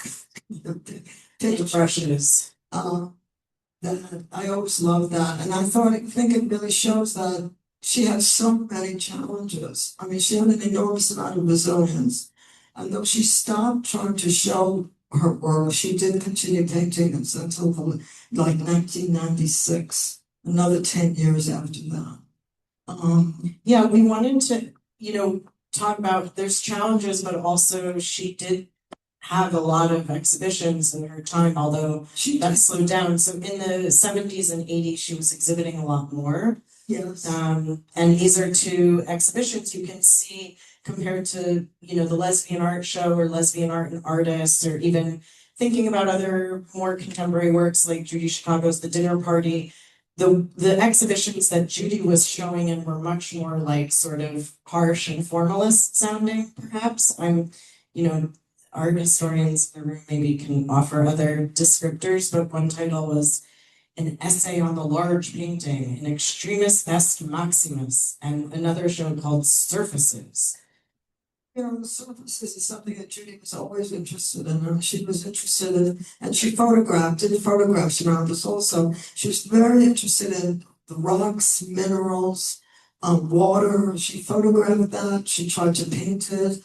Impressionist. That I always love that, and I think it really shows that she had so many challenges. I mean, she had an enormous amount of resilience. And though she stopped trying to show her work, she did continue painting until like 1996, another 10 years after that. Yeah, we wanted to, talk about there's challenges, but also she did have a lot of exhibitions in her time, although that slowed down. So in the 70s and 80s, she was exhibiting a lot more. Yes. And these are two exhibitions you can see compared to, the lesbian art show or lesbian art and artists, or even thinking about other more contemporary works like Judy Chicago's The Dinner Party. The exhibitions that Judy was showing in were much more like sort of harsh and formalist sounding, perhaps. Art historians in the room maybe can offer other descriptors, but one title was An Essay on the Large Painting, An Extremis Est Maximus, and another show called Surfaces. The surfaces is something that Judy was always interested in, and she was interested in, and she did photographs around us also. She was very interested in the rocks, minerals, water. She photographed that, she tried to paint it.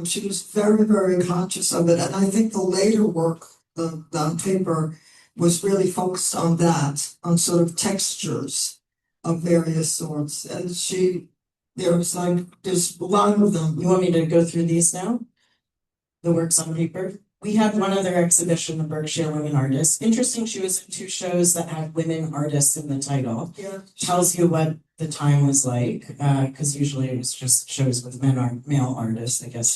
She was very, very conscious of it, and I think the later work, the paper, was really focused on that, on sort of textures of various sorts. And there's a lot of them. You want me to go through these now? The works on paper? We had one other exhibition, the Berkshire Women Artists. Interesting, she was in two shows that had women artists in the title. Yeah. Tells you what the time was like, because usually it was just shows with male artists, I guess.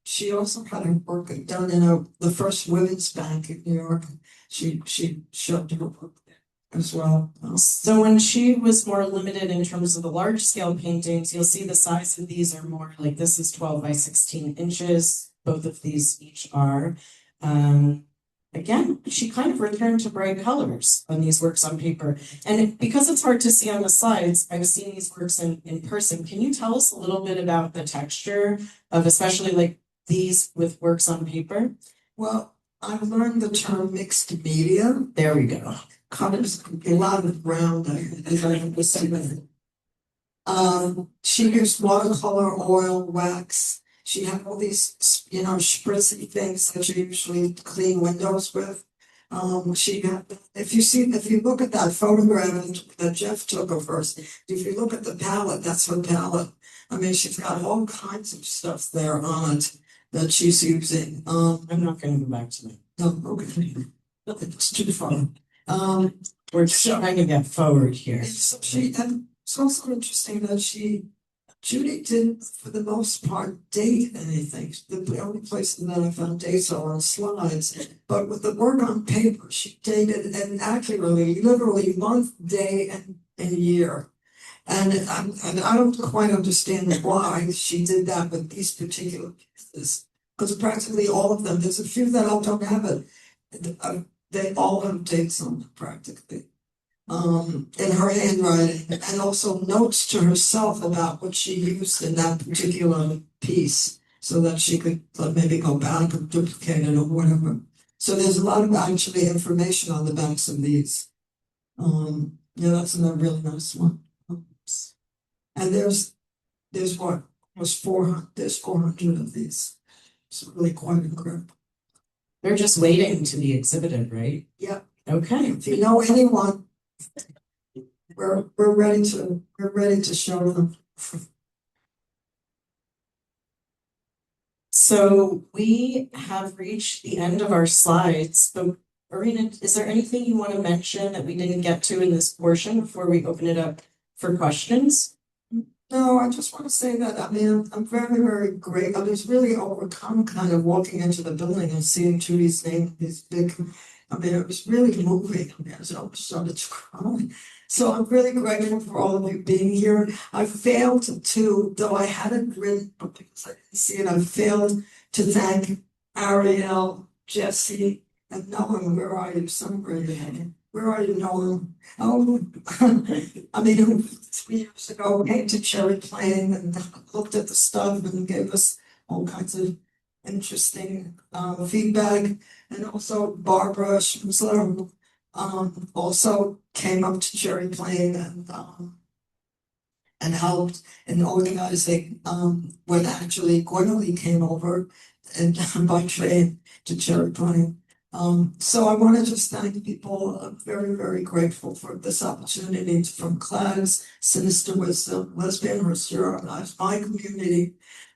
She also had her work done in the first women's bank in New York. She showed her work there as well. So when she was more limited in terms of the large scale paintings, you'll see the size of these are more like this is 12 by 16 inches. Both of these each are. Again, she kind of returned to bright colors on these works on paper. And because it's hard to see on the slides, I've seen these works in person. Can you tell us a little bit about the texture of especially like these with works on paper? Well, I've learned the term mixed media. There we go. Covers a lot of ground as I understand it. She used watercolor, oil, wax. She had all these, spritzy things that you usually clean windows with. She had, if you look at that photograph that Jeff took of hers, if you look at the palette, that's her palette. I mean, she's got all kinds of stuff there on it that she's using. I'm not gonna go back to that. No, okay. It's too far. We're just trying to get forward here. And it's also interesting that Judy didn't, for the most part, date anything. The only places that I found dates are on slides. But with the work on paper, she dated and accurately, literally month, day, and year. And I don't quite understand why she did that with these particular pieces. Because practically all of them, there's a few that all don't have it. They all have dates on them practically. In her handwriting, and also notes to herself about what she used in that particular piece, so that she could maybe go back and duplicate it or whatever. So there's a lot of actually information on the backs of these. That's a really nice one. And there's what was 400. There's 400 of these. It's really quite incredible. They're just waiting to be exhibited, right? Yep. Okay. If you know anyone, we're ready to show them. So we have reached the end of our slides, but Irena, is there anything you want to mention that we didn't get to in this portion before we open it up for questions? No, I just want to say that, I mean, I'm very, very great. I was really overcome kind of walking into the building and seeing Judy's name, this big, I mean, it was really moving. I mean, I almost started to cry. So I'm really grateful for all of you being here. I failed to, though I had it written, but because I didn't see it, I failed to thank Ariel, Jesse, and Nolan. Where are you? Somewhere there. Where are you, Nolan? Oh, I mean, 3 years ago, came to Cherry Plain and looked at the stuff and gave us all kinds of interesting feedback. And also Barbara Schmutzler, also came up to Cherry Plain and helped in organizing when actually Gwendolyn came over and by train to Cherry Plain. So I want to just thank people. I'm very, very grateful for this opportunity from Clags, Sinister Wisdom, Lesbian Europe, my community.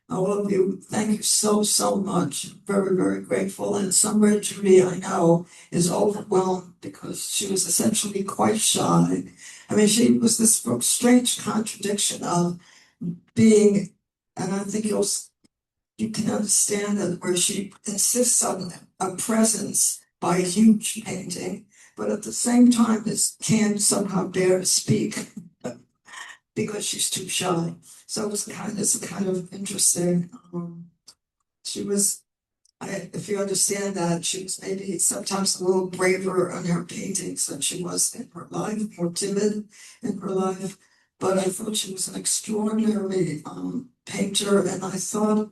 All of you, thank you so, so much. Very, very grateful. And somewhere Judy, I know, is overwhelmed because she was essentially quite shy. I mean, she was this strange contradiction of being, and I think you can understand that, where she insists on a presence by a huge painting, but at the same time can't somehow bear to speak because she's too shy. So it's kind of interesting. She was, if you understand that, she was maybe sometimes a little braver on her paintings than she was in her life, more timid in her life. But I thought she was an extraordinary painter, and I thought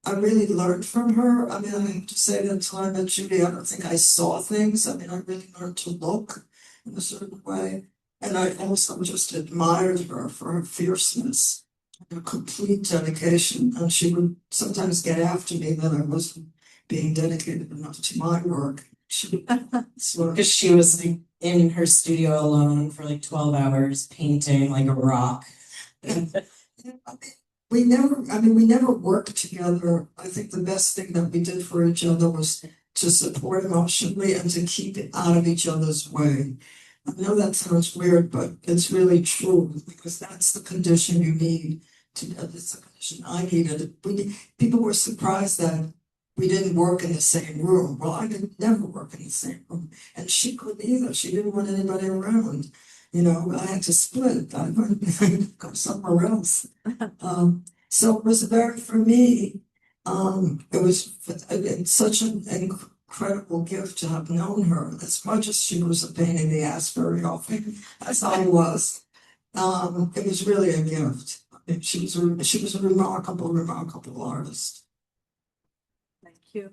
I really learned from her. I mean, I have to say that until I met Judy, I don't think I saw things. I mean, I really learned to look in a certain way. And I also just admired her for her fierceness and her complete dedication. And she would sometimes get after me that I wasn't being dedicated enough to my work. Because she was like in her studio alone for like 12 hours painting like a rock. We never worked together. I think the best thing that we did for each other was to support emotionally and to keep it out of each other's way. I know that sounds weird, but it's really true, because that's the condition you need. It's the condition I needed. People were surprised that we didn't work in the same room. Well, I could never work in the same room, and she couldn't either. She didn't want anybody around. I had to split. I went to go somewhere else. So it was for me, it was such an incredible gift to have known her. As much as she was a pain in the ass very often, as I was, it was really a gift. She was a remarkable artist. Thank you.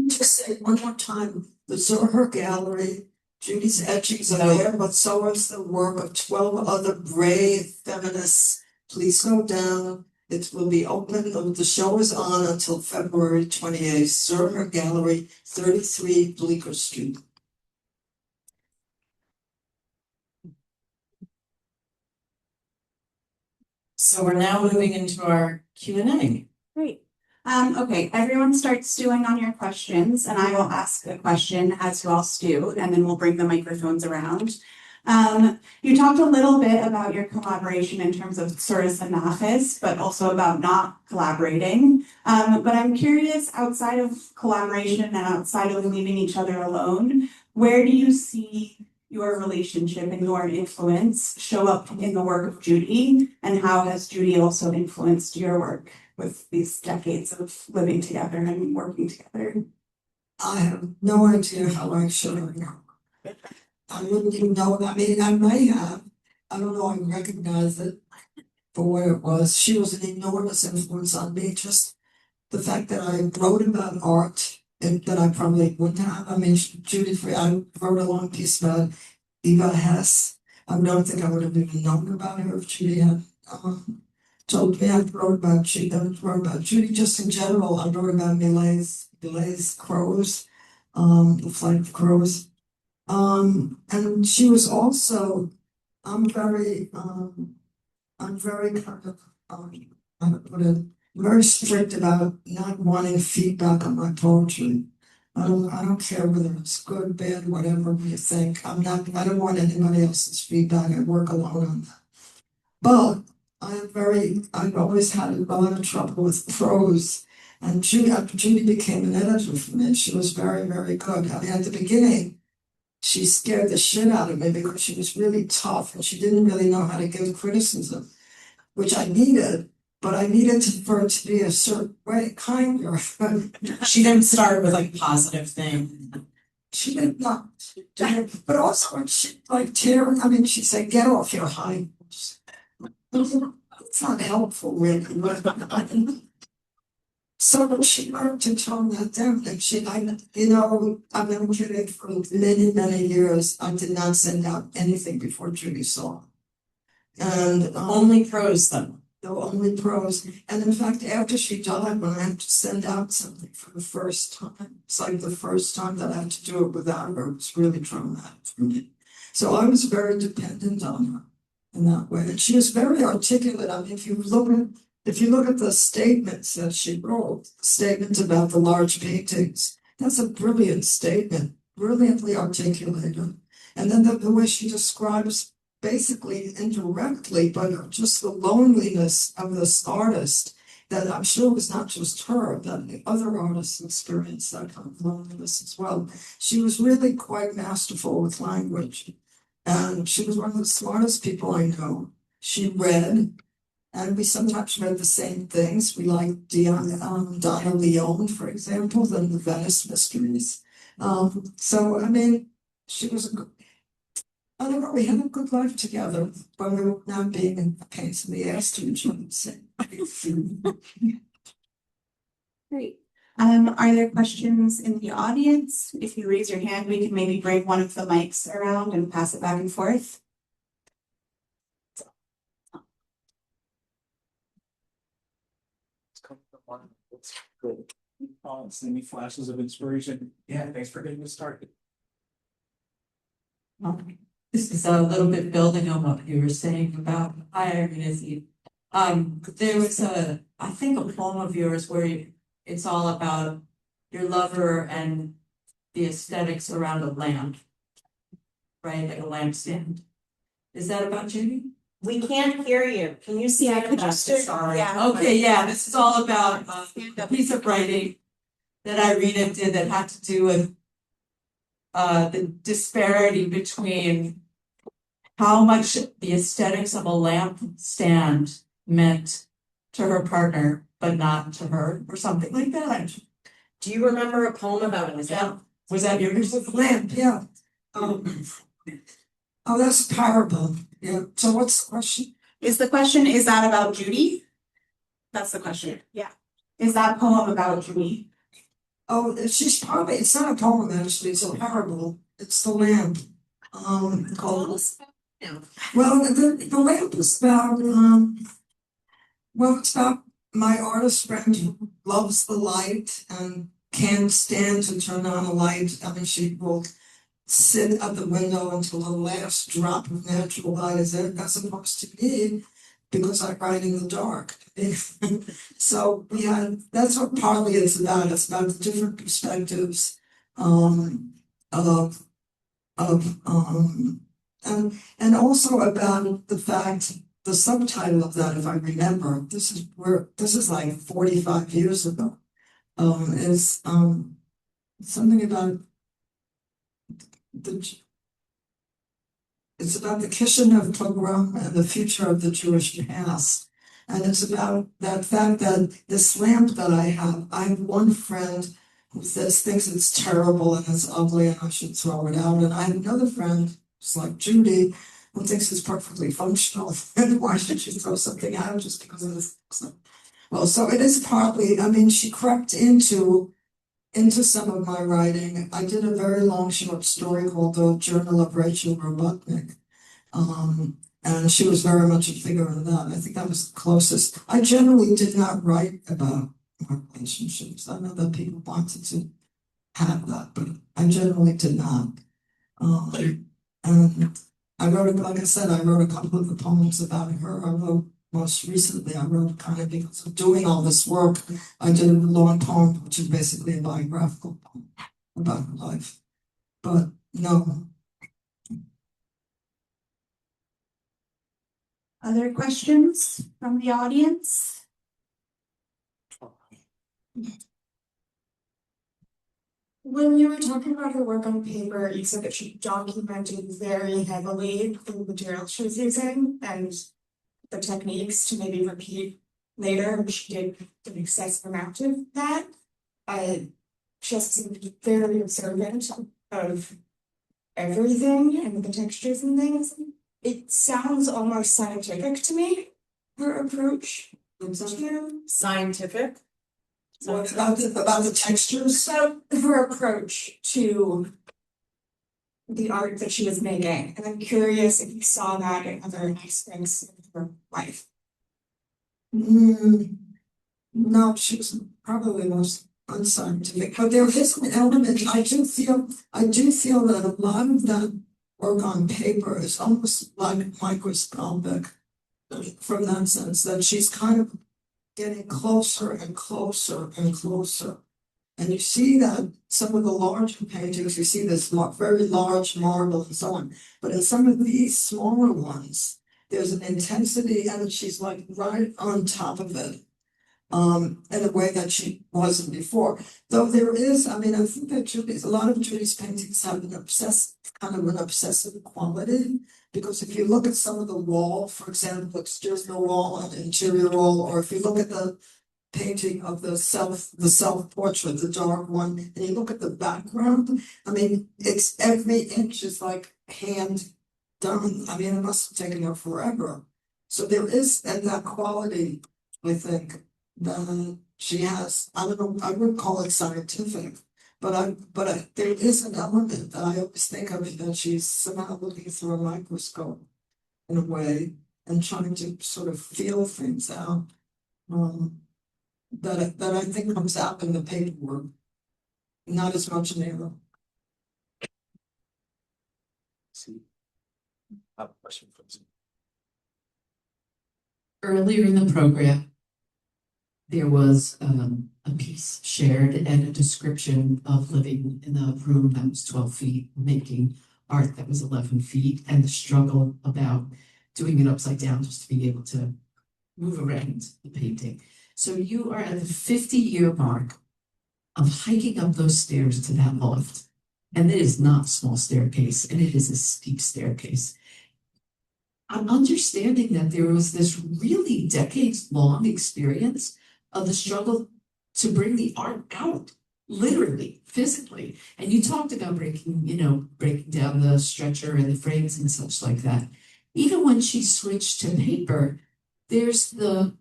Just say one more time, the Zohar Gallery, Judy's etchings are there, but so is the work of 12 other brave feminists. Please go down. It will be open, the show is on until February 28th, Zohar Gallery, 33 Bleecker Street. So we're now moving into our Q&A. Great. Okay, everyone start stewing on your questions, and I will ask a question as you all stew, and then we'll bring the microphones around. You talked a little bit about your collaboration in terms of sort of synopsis, but also about not collaborating. But I'm curious, outside of collaboration and outside of leaving each other alone, where do you see your relationship and your influence show up in the work of Judy, and how has Judy also influenced your work with these decades of living together and working together? I have no idea how I should have known. I wouldn't even know. I mean, I may have. I don't know. I recognize it for what it was. She was an enormous influence on me. Just the fact that I wrote about art and that I probably wouldn't have. I mean, Judith, I wrote a long piece about Eva Hess. I don't think I would have even known about her if Judy had told me. I wrote about Judy just in general. I wrote about Millet's Crows, the Flight of Crows. And she was also, I'm very kind of, how to put it, very strict about not wanting feedback on my poetry. I don't care whether it's good, bad, whatever you think. I don't want anybody else's feedback. I work alone on that. But I've always had a lot of trouble with prose. And Judy became an editor for me. She was very, very good. I mean, at the beginning, she scared the shit out of me because she was really tough and she didn't really know how to give criticism, which I needed, but I needed for it to be a certain way, kinder. She didn't start with like positive things. She did not. But also when she she said, get off your high horse. It's not helpful, really. So she learned to tone that down. I've been Judy for many, many years. I did not send out anything before Judy saw. And Only prose though. The only prose. And in fact, after she died, when I had to send out something for the first time, it's like the first time that I had to do it without her. It was really traumatic for me. So I was very dependent on her in that way. And she was very articulate. I mean, if you look at the statements that she wrote, statements about the large paintings, that's a brilliant statement, brilliantly articulated. And then the way she describes, basically indirectly, but just the loneliness of this artist, that I'm sure was not just her, that the other artists experienced that kind of loneliness as well. She was really quite masterful with language. And she was one of the smartest people I know. She read. And we sometimes read the same things. We liked Donna Leon, for example, than the Venice Mysteries. So, I mean, she was I don't know, we had a good life together, but we were not being in pains in the ass to each other. Great. Are there questions in the audience? If you raise your hand, we can maybe bring one of the mics around and pass it back and forth. Good. Any flashes of inspiration? Yeah, thanks for getting us started. This is a little bit building on what you were saying about irony. There was I think a poem of yours where it's all about your lover and the aesthetics around a lamp, right? Like a lampstand. Is that about Judy? We can't hear you. Can you see? Yeah, could you start? Sorry. Yeah. Okay, yeah, this is all about a piece of writing that Irena did that had to do with the disparity between how much the aesthetics of a lampstand meant to her partner, but not to her, or something like that. Do you remember a poem about it? Was that yours? With the lamp, yeah. Oh, that's a parable. Yeah. So what's the question? Is that about Judy? That's the question. Yeah. Is that poem about Judy? Oh, she's probably, it's not a poem actually, it's a parable. It's the lamp. Called, well, the lamp is about, well, it's about my artist friend who loves the light and can't stand to turn on a light. I mean, she will sit at the window until the last drop of natural light is in, as opposed to me, because I write in the dark. So yeah, that's what partly it's about. It's about the different perspectives of and also about the fact, the subtitle of that, if I remember, this is like 45 years ago, is something about it's about the Kishinev pogrom and the future of the Jewish past. And it's about that fact that this lamp that I have one friend who thinks it's terrible and it's ugly and I should throw it out. And I have another friend, who's like Judy, who thinks it's perfectly functional. And why should you throw something out just because of this? Well, so it is partly, I mean, she crept into some of my writing. I did a very long short story called The Journal of Rachel Robotnik. And she was very much a figure in that. I think that was the closest. I generally did not write about my relationships. I know that people wanted to have that, but I generally did not. And I wrote, like I said, I wrote a couple of the poems about her. I wrote most recently, I wrote kind of because of doing all this work, I did a long poem, which is basically a biographical poem about her life. But no. Other questions from the audience? When you were talking about her work on paper, you said that she documented very heavily the material she was using and the techniques to maybe repeat later. She did an excessive amount of that. She also seemed to be very observant of everything and the textures and things. It sounds almost scientific to me, her approach. Scientific. What about the textures? So her approach to the art that she was making, and I'm curious if you saw that in other aspects of her life. No, she was probably most unscientific, but there is an element. I do feel that a lot of that work on paper is almost like microscopic, from that sense that she's kind of getting closer and closer and closer. And you see that some of the larger paintings, you see this very large marble and so on. But in some of these smaller ones, there's an intensity and she's like right on top of it, in a way that she wasn't before. Though there is, I mean, I think that a lot of Judy's paintings have an obsessive quality. Because if you look at some of the wall, for example, exterior wall and interior wall, or if you look at the painting of the self-portrait, the dark one, and you look at the background, I mean, it's every inch is like hand done. I mean, it must have taken her forever. So there is that quality, I think, that she has. I don't know, I would call it scientific, but there is an element that I always think of it, that she's somehow looking through a microscope in a way and trying to sort of feel things out. That I think comes out in the paperwork, not as much in there. See, I have a question from Zoom. Earlier in the program, there was a piece shared and a description of living in a room that was 12 feet, making art that was 11 feet, and the struggle about doing it upside down just to be able to move around the painting. So you are at the 50-year mark of hiking up those stairs to that loft. And it is not a small staircase, and it is a steep staircase. I'm understanding that there was this really decades-long experience of the struggle to bring the art out, literally, physically. And you talked about breaking down the stretcher and the frames and such like that. Even when she switched to paper, there's the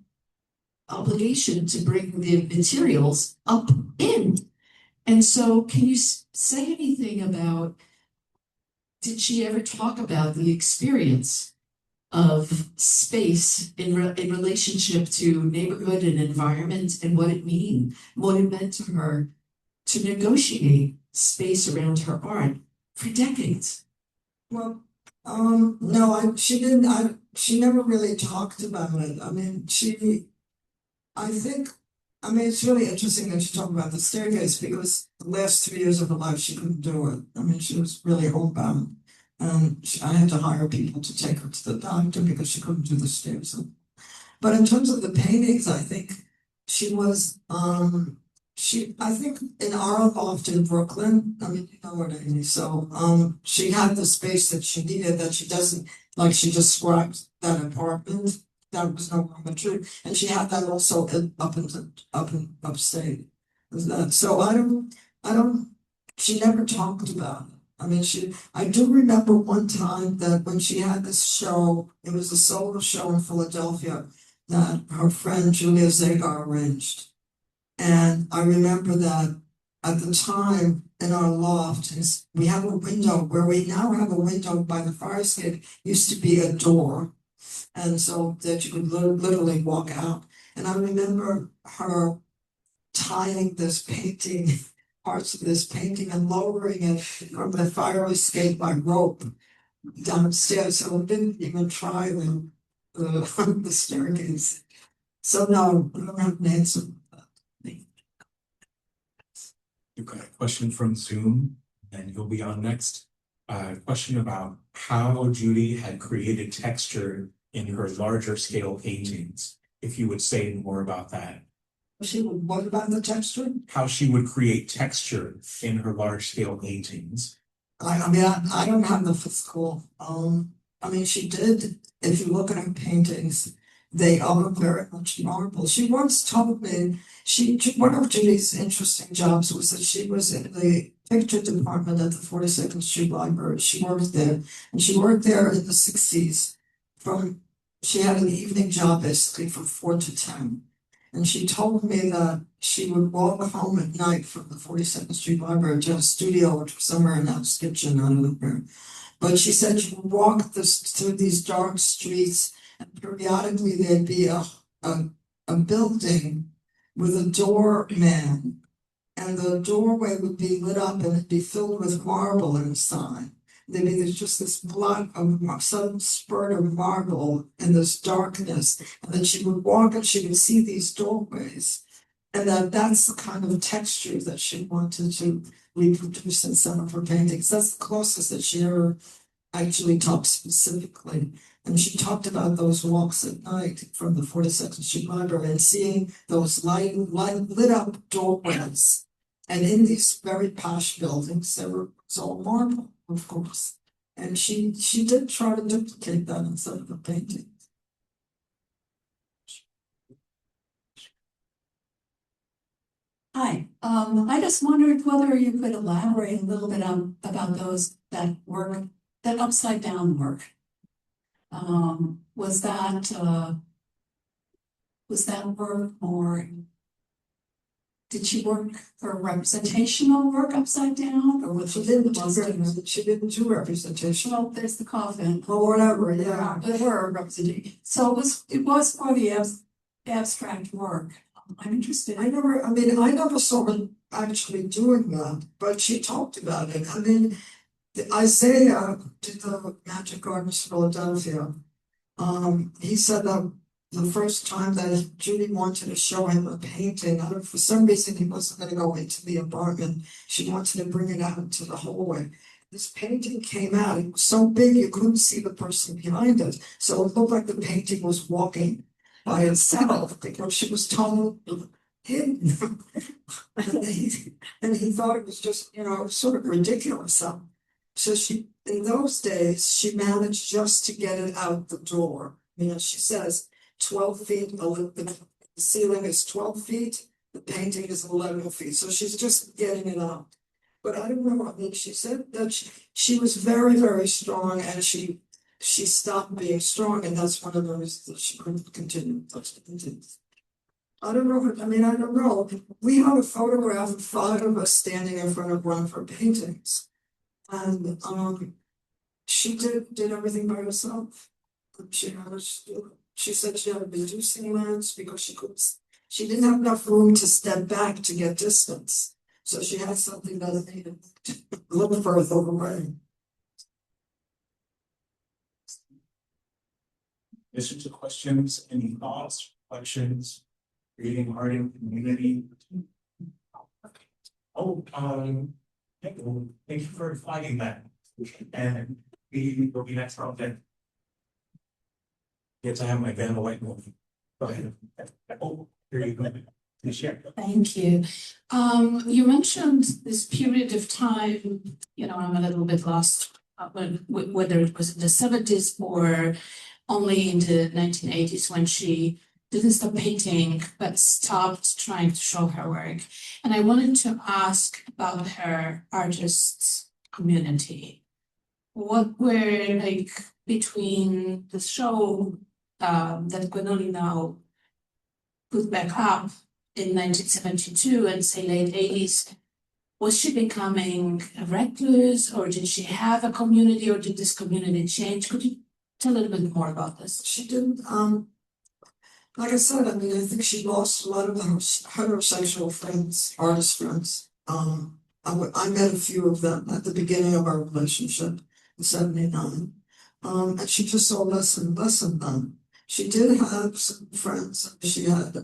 obligation to bring the materials up in. And so can you say anything about, did she ever talk about the experience of space in relationship to neighborhood and environment and what it meant to her to negotiate space around her art for decades? Well, no, she didn't, she never really talked about it. I mean, it's really interesting that you talk about the staircase because the last 3 years of her life, she couldn't do it. I mean, she was really homebound. I had to hire people to take her to the doctor because she couldn't do the stairs. But in terms of the paintings, I think she was, I think in our loft in Brooklyn, I mean, you know what I mean. So, she had the space that she needed that she doesn't, like she described that apartment. That was no longer true. And she had that also up in upstate. So I don't, she never talked about it. I mean, I do remember one time that when she had this show, it was a solo show in Philadelphia that her friend Julia Zagar arranged. And I remember that at the time in our loft, we have a window where we now have a window by the fire escape, used to be a door. And so that you could literally walk out. And I remember her tying this painting, parts of this painting and lowering it from the fire escape by rope downstairs. So I didn't even try the staircase. So no, I don't have an answer. You've got a question from Zoom, and you'll be on next. Question about how Judy had created texture in her larger scale paintings. If you would say more about that. What about the texture? How she would create texture in her large scale paintings. I mean, I don't have the physical, I mean, she did, if you look at her paintings, they are very much marble. She once told me, one of Judy's interesting jobs was that she was in the picture department at the 42nd Street Library. She worked there, and she worked there in the 60s. She had an evening job basically from 4 to 10. And she told me that she would walk home at night from the 42nd Street Library to a studio, which was somewhere in Hell's Kitchen, I don't know. But she said she would walk through these dark streets, and periodically there'd be a building with a doorman, and the doorway would be lit up and it'd be filled with marble inside. There's just this blood of sudden spurt of marble in this darkness, and then she would walk and she would see these doorways, and that's the kind of texture that she wanted to reproduce in some of her paintings. That's the closest that she ever actually talked specifically. And she talked about those walks at night from the 42nd Street Library and seeing those lit up doorways. And in these very posh buildings, there was all marble, of course. And she did try to duplicate that in some of the paintings. Hi, I just wondered whether you could elaborate a little bit about that upside down work. Was that work more? Did she work for representational work upside down, or was She didn't do representation. Well, there's the coffin. Or whatever, yeah. Or representation. So it was for the abstract work. I'm interested. I never saw her actually doing that, but she talked about it. I mean, Isaiah did the Magic Gardens Philadelphia. He said that the first time that Judy wanted to show him a painting, for some reason he wasn't going to go into the apartment. She wanted to bring it out into the hallway. This painting came out. It was so big you couldn't see the person behind it. So it looked like the painting was walking by itself because she was totally hidden. and he thought it was just, sort of ridiculous. So in those days, she managed just to get it out the door. She says 12 feet, the ceiling is 12 feet, the painting is 11 feet. So she's just getting it out. But I don't know, she said that she was very, very strong, and she stopped being strong, and that's one of the reasons that she couldn't continue. I don't know, I mean, I don't know. We have a photograph of 5 of us standing in front of one of her paintings. And, she did everything by herself. She said she had a reducing lens because she didn't have enough room to step back to get distance. So she had something that made it look further away. Questions to questions, any thoughts, reflections, creating art in community? Oh, thank you for flagging that. And we will be next on then. Yes, I have my Van White movie. Go ahead. Oh, here you go. Please share. Thank you. You mentioned this period of time, you know, I'm a little bit lost, whether it was in the 70s or only in the 1980s when she didn't stop painting, but stopped trying to show her work. And I wanted to ask about her artists community. What were like between the show that Gwenoli now put back up in 1972 and say late 80s, was she becoming a recluse, or did she have a community, or did this community change? Could you tell a little bit more about this? She didn't, like I said, I mean, I think she lost a lot of her heterosexual friends, artist friends. I met a few of them at the beginning of our relationship in '79. And she just saw less and less of them. She did have some friends. She had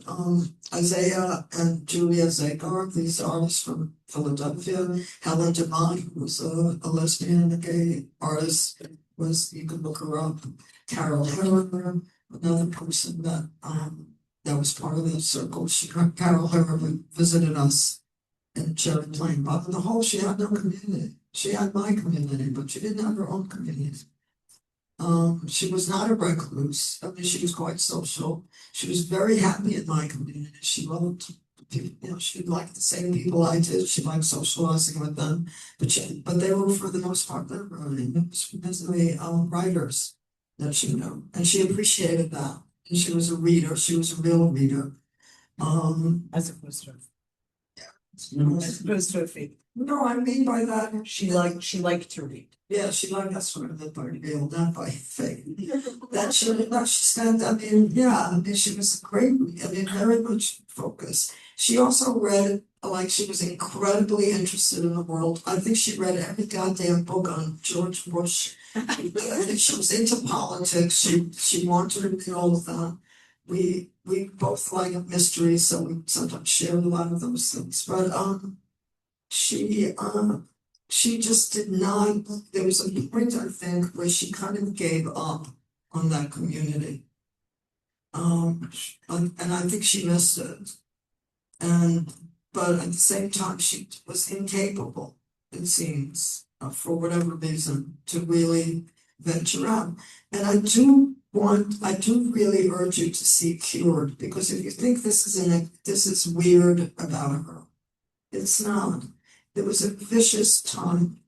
Isaiah and Julia Zagar, these artists from Philadelphia. Helen Devine, who was a lesbian, a gay artist, you can look her up. Carol Herrer, another person that was part of the circle. Carol Herrer visited us in Cherry Plain. But on the whole, she had no community. She had my community, but she didn't have her own community. She was not a recluse. I mean, she was quite social. She was very happy in my community. She loved people, you know, she liked the same people I did. She liked socializing with them. But they were, for the most part, they were basically writers that she knew. And she appreciated that. And she was a reader. She was a real reader. As opposed to a fake. No, I mean by that She liked to read. yeah, she liked that sort of the part real, not by fake. That she stand. I mean, yeah, I mean, she was great. I mean, very much focused. She also read, like, she was incredibly interested in the world. I think she read every goddamn book on George Bush. I think she was into politics. She wanted to read all of that. We both like mysteries, so we sometimes shared a lot of those things. But she just did not. There was a point, I think, where she kind of gave up on that community. And I think she missed it. But at the same time, she was incapable, it seems, for whatever reason, to really venture out. And I do really urge you to see Cured, because if you think this is weird about her, it's not. There was a vicious time.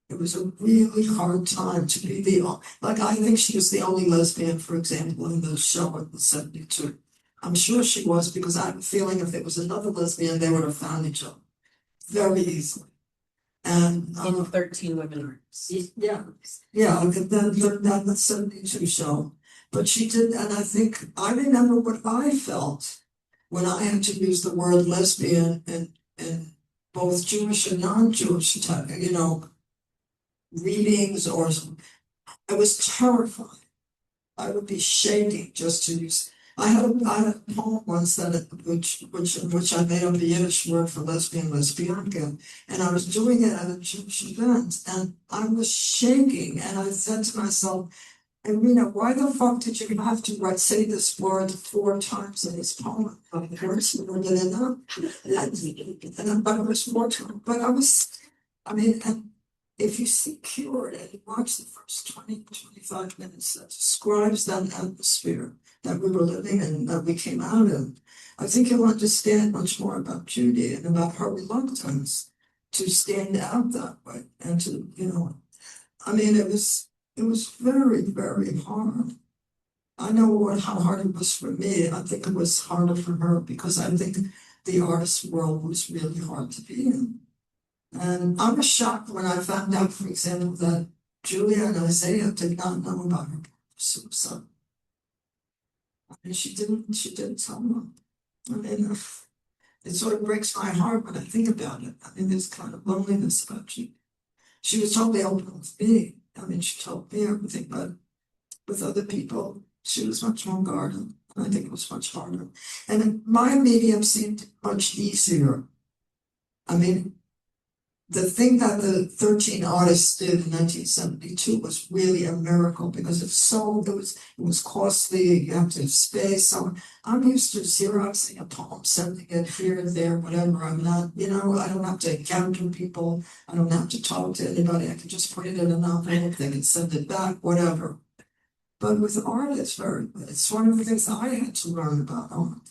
It was a really hard time to be I think she was the only lesbian, for example, in the show in '72. I'm sure she was, because I have a feeling if there was another lesbian, they would have found each other very easily. And In 13 Women Arts. yeah, that the '72 show. But she did, and I remember what I felt when I had to use the word lesbian in both Jewish and non-Jewish, you know, readings, or I was terrified. I would be shaking just to use. I had a poem once which I made up a Yiddish word for lesbianka, and I was doing it at a Jewish event, and I was shaking, and I said to myself, Irena, why the fuck did you have to say this word 4 times in this poem? It hurts more than enough. But it was 4 times. But I mean, and if you see Cured and you watch the first 20-25 minutes, that describes that atmosphere that we were living in, that we came out in, I think you'll understand much more about Judy and about her reluctance to stand out that way and to, you know, I mean, it was very, very hard. I know how hard it was for me. I think it was harder for her because I think the artist world was really hard to be in. And I was shocked when I found out, for example, that Julia and Isaiah did not know about her suicide. I mean, she didn't tell them. I mean, it sort of breaks my heart when I think about it. I mean, there's kind of loneliness about you. She was totally open with me. I mean, she told me everything, but with other people, she was much more guarded. And I think it was much harder. And my medium seemed much easier. I mean, the thing that the 13 artists did in 1972 was really a miracle because it was costly, you have to have space. So I'm used to Xeroxing a poem, sending it here and there, whatever. I'm not, I don't have to encounter people. I don't have to talk to anybody. I can just put it in an envelope, they can send it back, whatever. But with art, it's one of the things that I had to learn about art.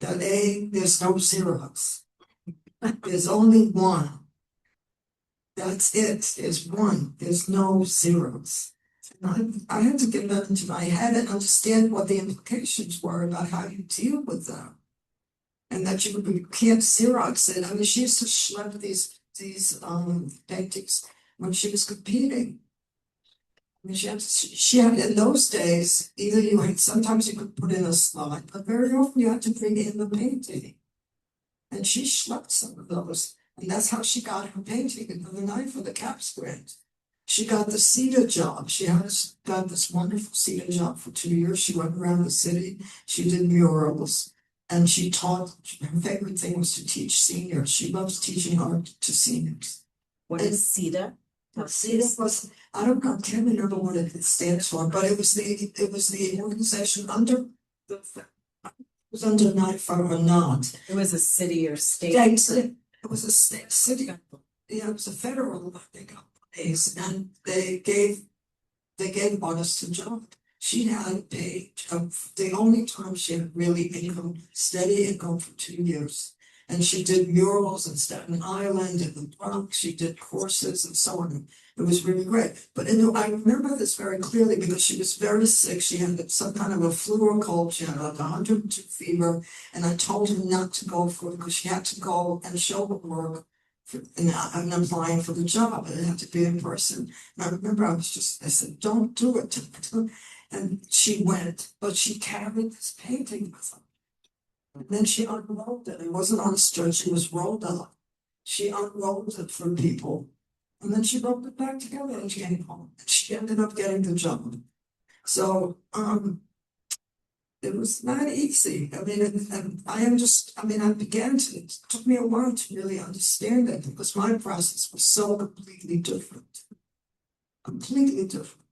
That there's no Xerox. There's only one. That's it. There's one. There's no Xerox. And I had to get that into my head and understand what the implications were about how you deal with them. And that you can't Xerox it. I mean, she used to schlep these paintings when she was competing. I mean, she had in those days, sometimes you could put in a slide, but very often you had to bring in the painting. And she schlepped some of those. And that's how she got her painting the other night for the CAPS grant. She got the CETA job. She got this wonderful CETA job for 2 years. She went around the city. She did murals. And she taught, her favorite thing was to teach seniors. She loves teaching art to seniors. What is CETA? CETA was, I can't remember what it stands for, but it was the organization under the, it was under NIFA or not. It was a city or state. It was a state city. Yeah, it was a federal, I think, place, and they gave artists a job. She had paid the only time she had really steady income for 2 years. And she did murals in Staten Island, in the Bronx, she did courses and so on. It was really great. But I remember this very clearly because she was very sick. She had some kind of a flu or cold. She had like 102 fever. And I told her not to go for it because she had to go and show her work. And I'm applying for the job. It had to be in person. And I remember I said, don't do it. And she went, but she carried this painting with her. And then she unrolled it. It wasn't on a stretch, it was rolled up. She unrolled it for people. And then she rolled it back together and she came home. And she ended up getting the job. So it was not easy. I mean, and it took me a while to really understand it because my process was so completely different. Completely different.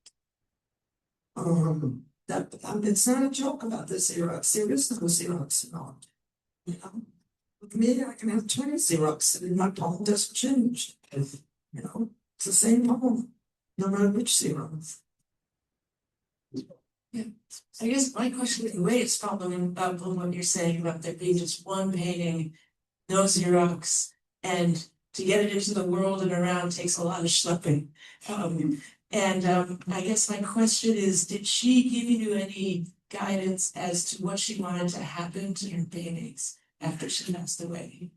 It's not a joke about this Xerox. There is no Xerox in art. With me, I can have 20 Xerox and my poem doesn't change. It's the same poem, no matter which Xerox. Yeah, I guess my question, the way it's following up on what you're saying about there being just one painting, no Xerox, and to get it into the world and around takes a lot of schlepping. I guess my question is, did she give you any guidance as to what she wanted to happen to her paintings after she passed away?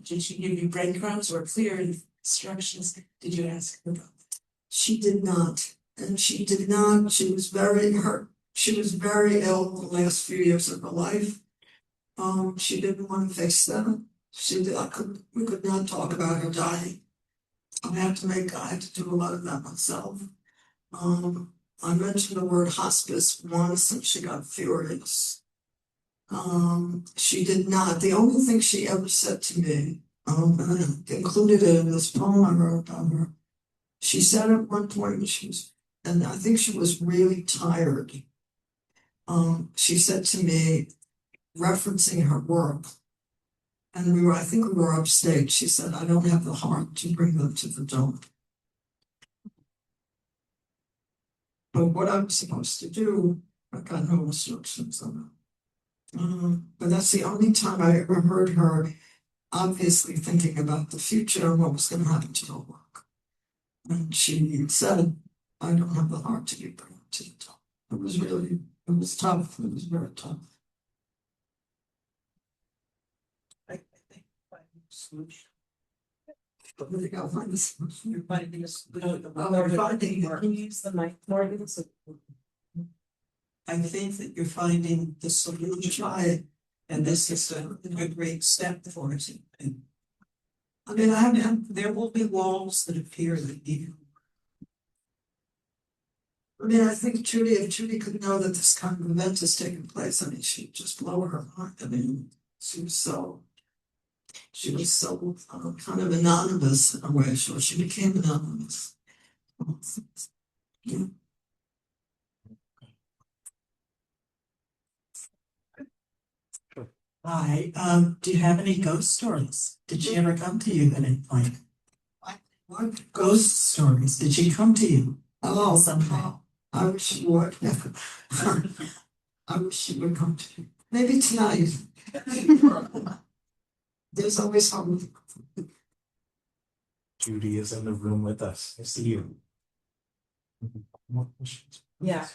Did she give you breadcrumbs or clear instructions? Did you ask her about that? She did not. And she did not. She was very hurt. She was very ill the last few years of her life. She didn't want to face that. We could not talk about her dying. I had to do a lot of that myself. I mentioned the word hospice once and she got furious. She did not. The only thing she ever said to me, and I included it in this poem I wrote about her. She said at one point and I think she was really tired. She said to me, referencing her work, and I think we were upstate. She said, I don't have the heart to bring them to the dump. But what I was supposed to do, I got no instructions on it. But that's the only time I ever heard her obviously thinking about the future and what was going to happen to her work. And she said, I don't have the heart to be brought to the top. It was really It was tough, it was very tough. I think finding a solution. But we gotta find a solution. You're finding a solution. We're finding Can you use the mic more? So- I think that you're finding the solution, try it. and this is a great step for us. And I mean, there will be walls that appear that you. I think Judy, if Judy could know that this kind of event is taking place, I mean, she'd just blow her heart. I mean, she was so kind of anonymous in a way, so she became anonymous. Yeah. Hi, do you have any ghost stories? Did she ever come to you at any point? What? Ghost stories, did she come to you? Oh, Someday. I wish she would. I wish she would come to me. Maybe tonight. There's always hope. Judy is in the room with us. I see you. Yeah.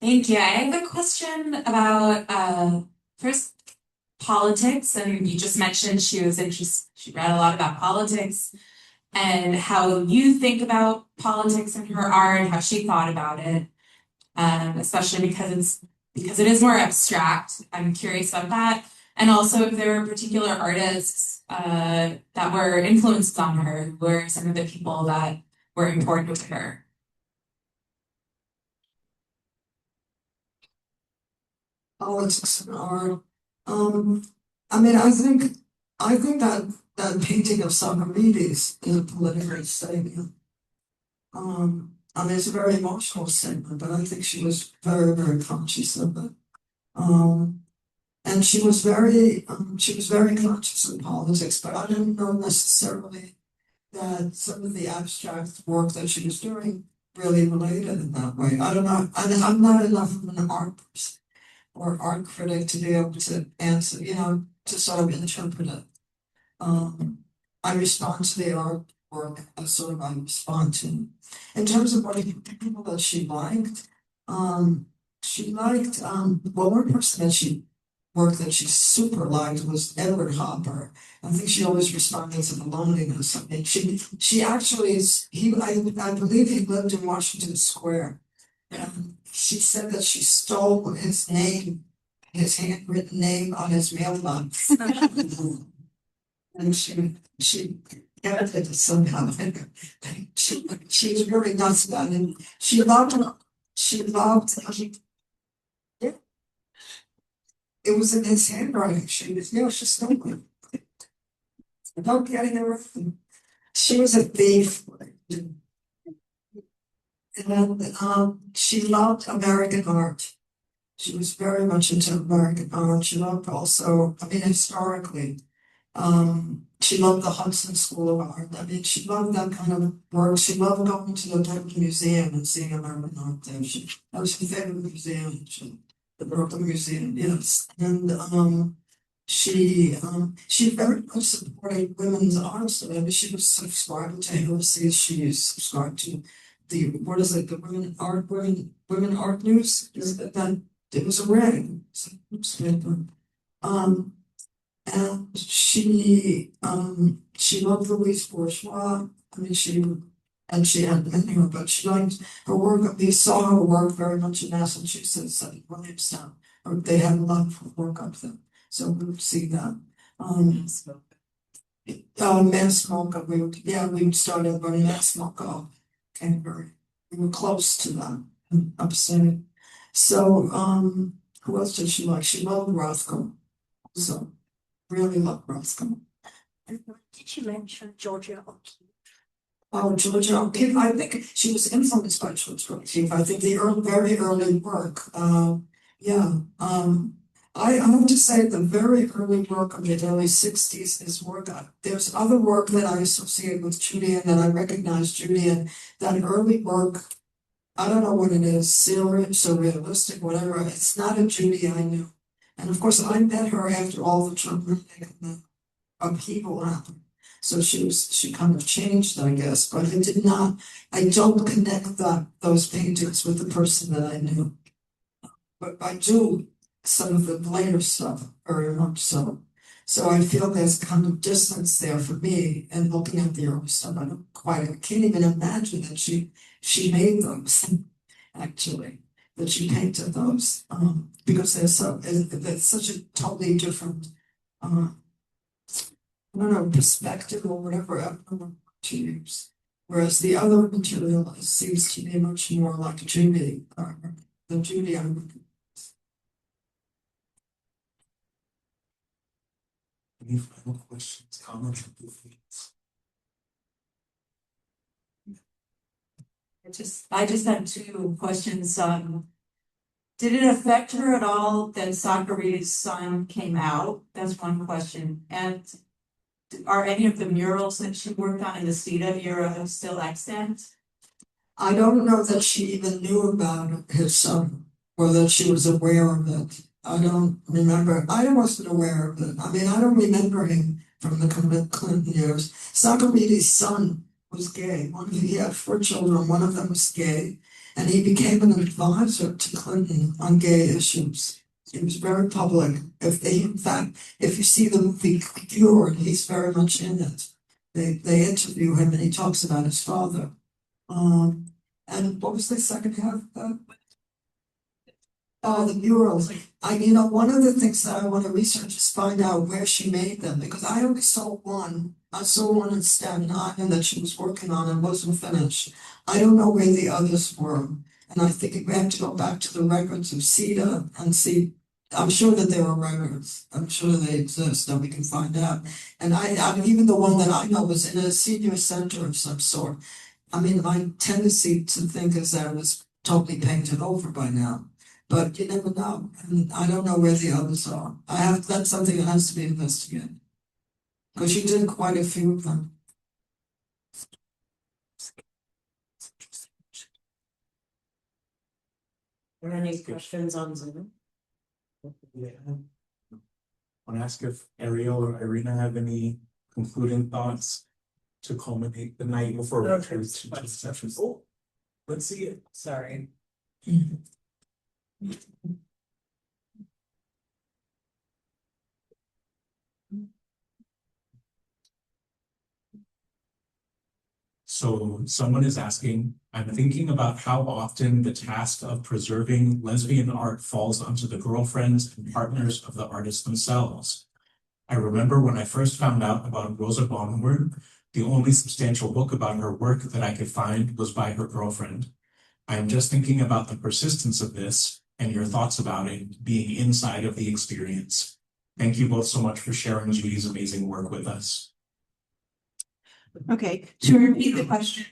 Thank you. I have a question about first politics, and you just mentioned she read a lot about politics and how you think about politics in her art, how she thought about it, especially because it is more abstract. I'm curious about that, and also if there were particular artists that were influenced on her, who were some of the people that were important to her. Politics and art. I think that painting of Socrates is a political statement. It's a very emotional statement, but I think she was very, very conscious of it. And she was very conscious of politics, but I didn't know necessarily that some of the abstract work that she was doing really related in that way. I don't know. I'm not enough of an art person or art critic to be able to answer, to sort of interpret it. I respond to the artwork as sort of I respond to. In terms of what people that she liked, one person that she worked that she super liked was Edward Hopper. I think she always responded to the loneliness. I mean, she actually is, I believe he lived in Washington Square. And she said that she stole his name, his handwritten name on his mailbox. And she kept it somehow. She was really nuts about it. She loved it was in his handwriting. She stole it. Don't get it wrong. She was a thief. And she loved American art. She was very much into American art. She loved also, historically, she loved the Hudson School of Art. She loved that kind of work. She loved going to the Brooklyn Museum and seeing American art there. That was her favorite museum, the Brooklyn Museum, yes. And she very much supported women's art. So she was subscribed to AOC. She subscribed to the women art news. It was a ring. And she loved Louise Bourgeois. She had many of her, but she liked her work. We saw her work very much in Massachusetts at Williamstown. Or they had a lot of work up there, so we would see that. Mass Mocha. We started running Mass Mocha. Canterbury. We were close to that upstate. So, who else did she like? She loved Rothko. So, really loved Rothko. Did you mention Georgia O'Keeffe? Oh, Georgia O'Keeffe. I think she was influenced by Georgia O'Keeffe. I think the very early work. I have to say the very early work of the early 60s is work. There's other work that I associate with Judy and that I recognize Judy in. That early work, I don't know what it is, surrealistic, whatever. It's not a Judy I knew. And of course, I met her after all the Trump upheaval happened. So she kind of changed, I guess, but I don't connect those paintings with the person that I knew. But I do some of the later stuff, very much so. So I feel there's kind of distance there for me, and looking at the early stuff, I can't even imagine that she made those, actually, that she painted those, because there's such a totally different, I don't know, perspective or whatever I don't know to use. Whereas the other material seems to be much more like Judy, the Judy I would. Any final questions, comments, or feelings? I just have two questions. Did it affect her at all that Sakari's son came out? That's one question. And are any of the murals that she worked on in the Sita era still extant? I don't know that she even knew about his son, or that she was aware of it. I don't remember. I wasn't aware of it. I mean, I don't remember him from the Clinton years. Sakari's son was gay. He had 4 children. One of them was gay, and he became an advisor to Clinton on gay issues. He was very public. In fact, if you see the movie Cured, he's very much in it. They interview him, and he talks about his father. And what was the second half of that? Oh, the murals. One of the things that I want to research is find out where she made them, because I only saw one. I saw one in Staten Island that she was working on and wasn't finished. I don't know where the others were. And I think we have to go back to the records of Sita and see. I'm sure that there are records. I'm sure they exist, and we can find out. And even the one that I know was in a senior center of some sort. I mean, my tendency to think is that it was totally painted over by now. But you never know, and I don't know where the others are. That's something that has to be investigated. Because she did quite a few of them. Are there any questions on Zoom? Yeah. I want to ask if Ariel or Irena have any concluding thoughts to culminate the night before we go to sessions. Oh, let's see it. Sorry. So someone is asking, I'm thinking about how often the task of preserving lesbian art falls onto the girlfriends and partners of the artists themselves. I remember when I first found out about Rosa Bonheur, the only substantial book about her work that I could find was by her girlfriend. I am just thinking about the persistence of this and your thoughts about it being inside of the experience. Thank you both so much for sharing Judy's amazing work with us. Okay, to repeat the question,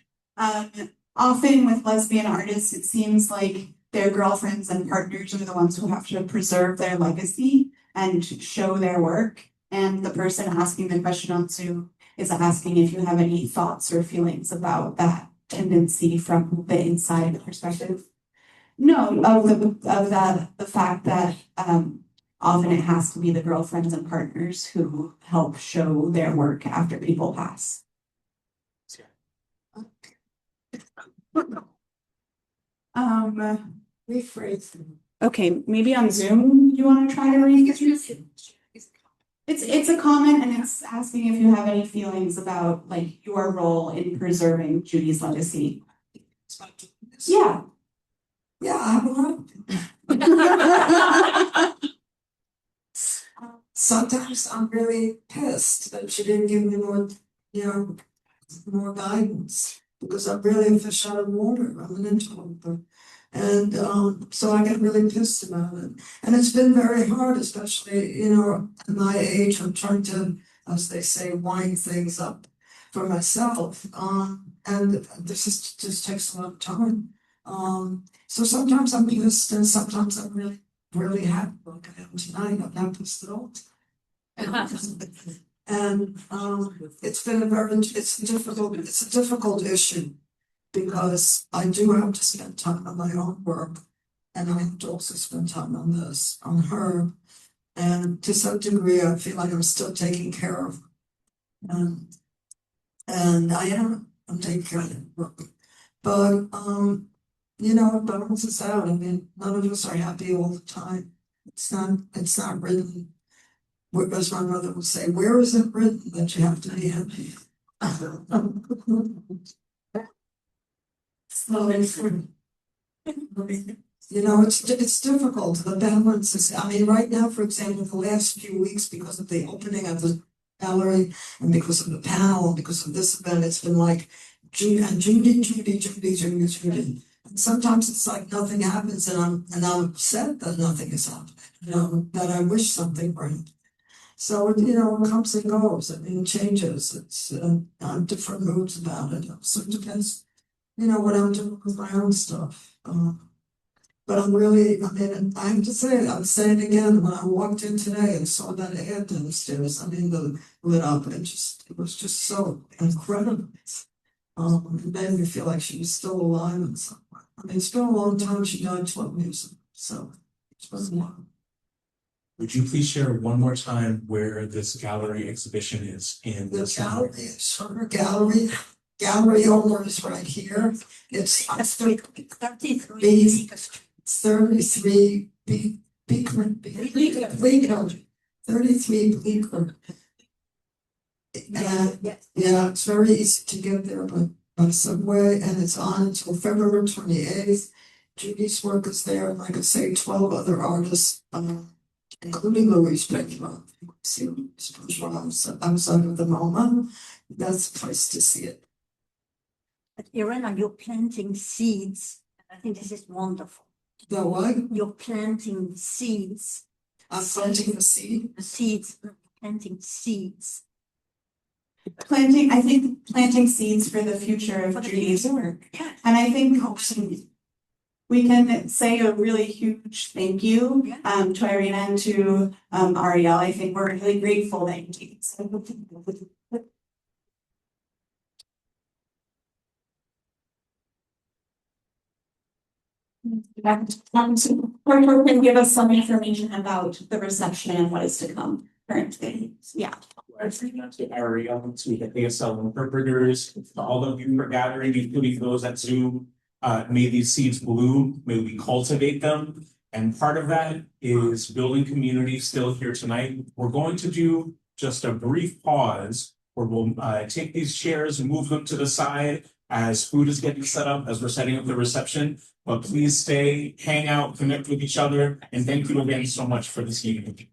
often with lesbian artists, it seems like their girlfriends and partners are the ones who have to preserve their legacy and show their work. And the person asking the question on Zoom is asking if you have any thoughts or feelings about that tendency from the inside perspective. No, the fact that often it has to be the girlfriends and partners who help show their work after people pass. Rephrase. Okay, maybe on Zoom you want to try to read it? It's a comment, and it's asking if you have any feelings about like your role in preserving Judy's legacy. Yeah. Yeah, I have Sometimes I'm really pissed that she didn't give me more guidance, because I'm really a fish out of water. I'm an interloper. And so I get really pissed about it. And it's been very hard, especially, at my age. I'm trying to, as they say, wind things up for myself. And this just takes a lot of time. So sometimes I'm pissed, and sometimes I'm really, really happy, like I am tonight. I'm not pissed at all. And it's a difficult issue, because I do have to spend time on my own work, and I have to also spend time on her. And to some degree, I feel like I'm still taking care of her. And And I'm taking care of it. But, you know, it balances out. I mean, none of us are happy all the time. It's not written, as my mother would say, where is it written that you have to be happy? Slow and free. You know, it's difficult. The balance is, I mean, right now, for example, the last few weeks, because of the opening of the gallery and because of the panel, and because of this event, it's been like Judy. And sometimes it's like nothing happens and I'm upset that nothing is happening, you know, that I wish something were. So, you know, it comes and goes. I mean, it changes. It's I'm different moods about it. So it depends, you know, what I'm doing with my own stuff. But I'm really, I mean, I have to say, I'm saying again, when I walked in today and saw that ad downstairs, I mean, the lit up, it was just so incredible. It made me feel like she was still alive in some way. I mean, it's been a long time. She died 12 years ago, so it's been a while. Would you please share one more time where this gallery exhibition is in The this gallery is her gallery. Gallery owner is right here. It's 33 Beekman, 33 Beekman. And yeah, it's very easy to get there by subway, and it's on until February 28th. Judy's work is there, and like I say, 12 other artists, including Louise Beckman. See Louise Beckman outside of the MoMA. That's the place to see it. But Irena, you're planting seeds. I think this is wonderful. The what? You're planting seeds. I'm planting the seed. The seeds, planting seeds. I think planting seeds for the future of Judy's work. Yeah. And I think we can say a really huge thank you to Irena and to Ariel. I think we're really grateful that you did. Kurator can give us some information about the reception and what is to come currently. Yeah. To Ariel, to the ASL interpreters, to all of you for gathering, including those at Zoom. May these seeds bloom, may we cultivate them. And part of that is building community still here tonight. We're going to do just a brief pause where we'll take these chairs and move them to the side as food is getting set up, as we're setting up the reception. But please stay, hang out, connect with each other, and thank you again so much for this evening.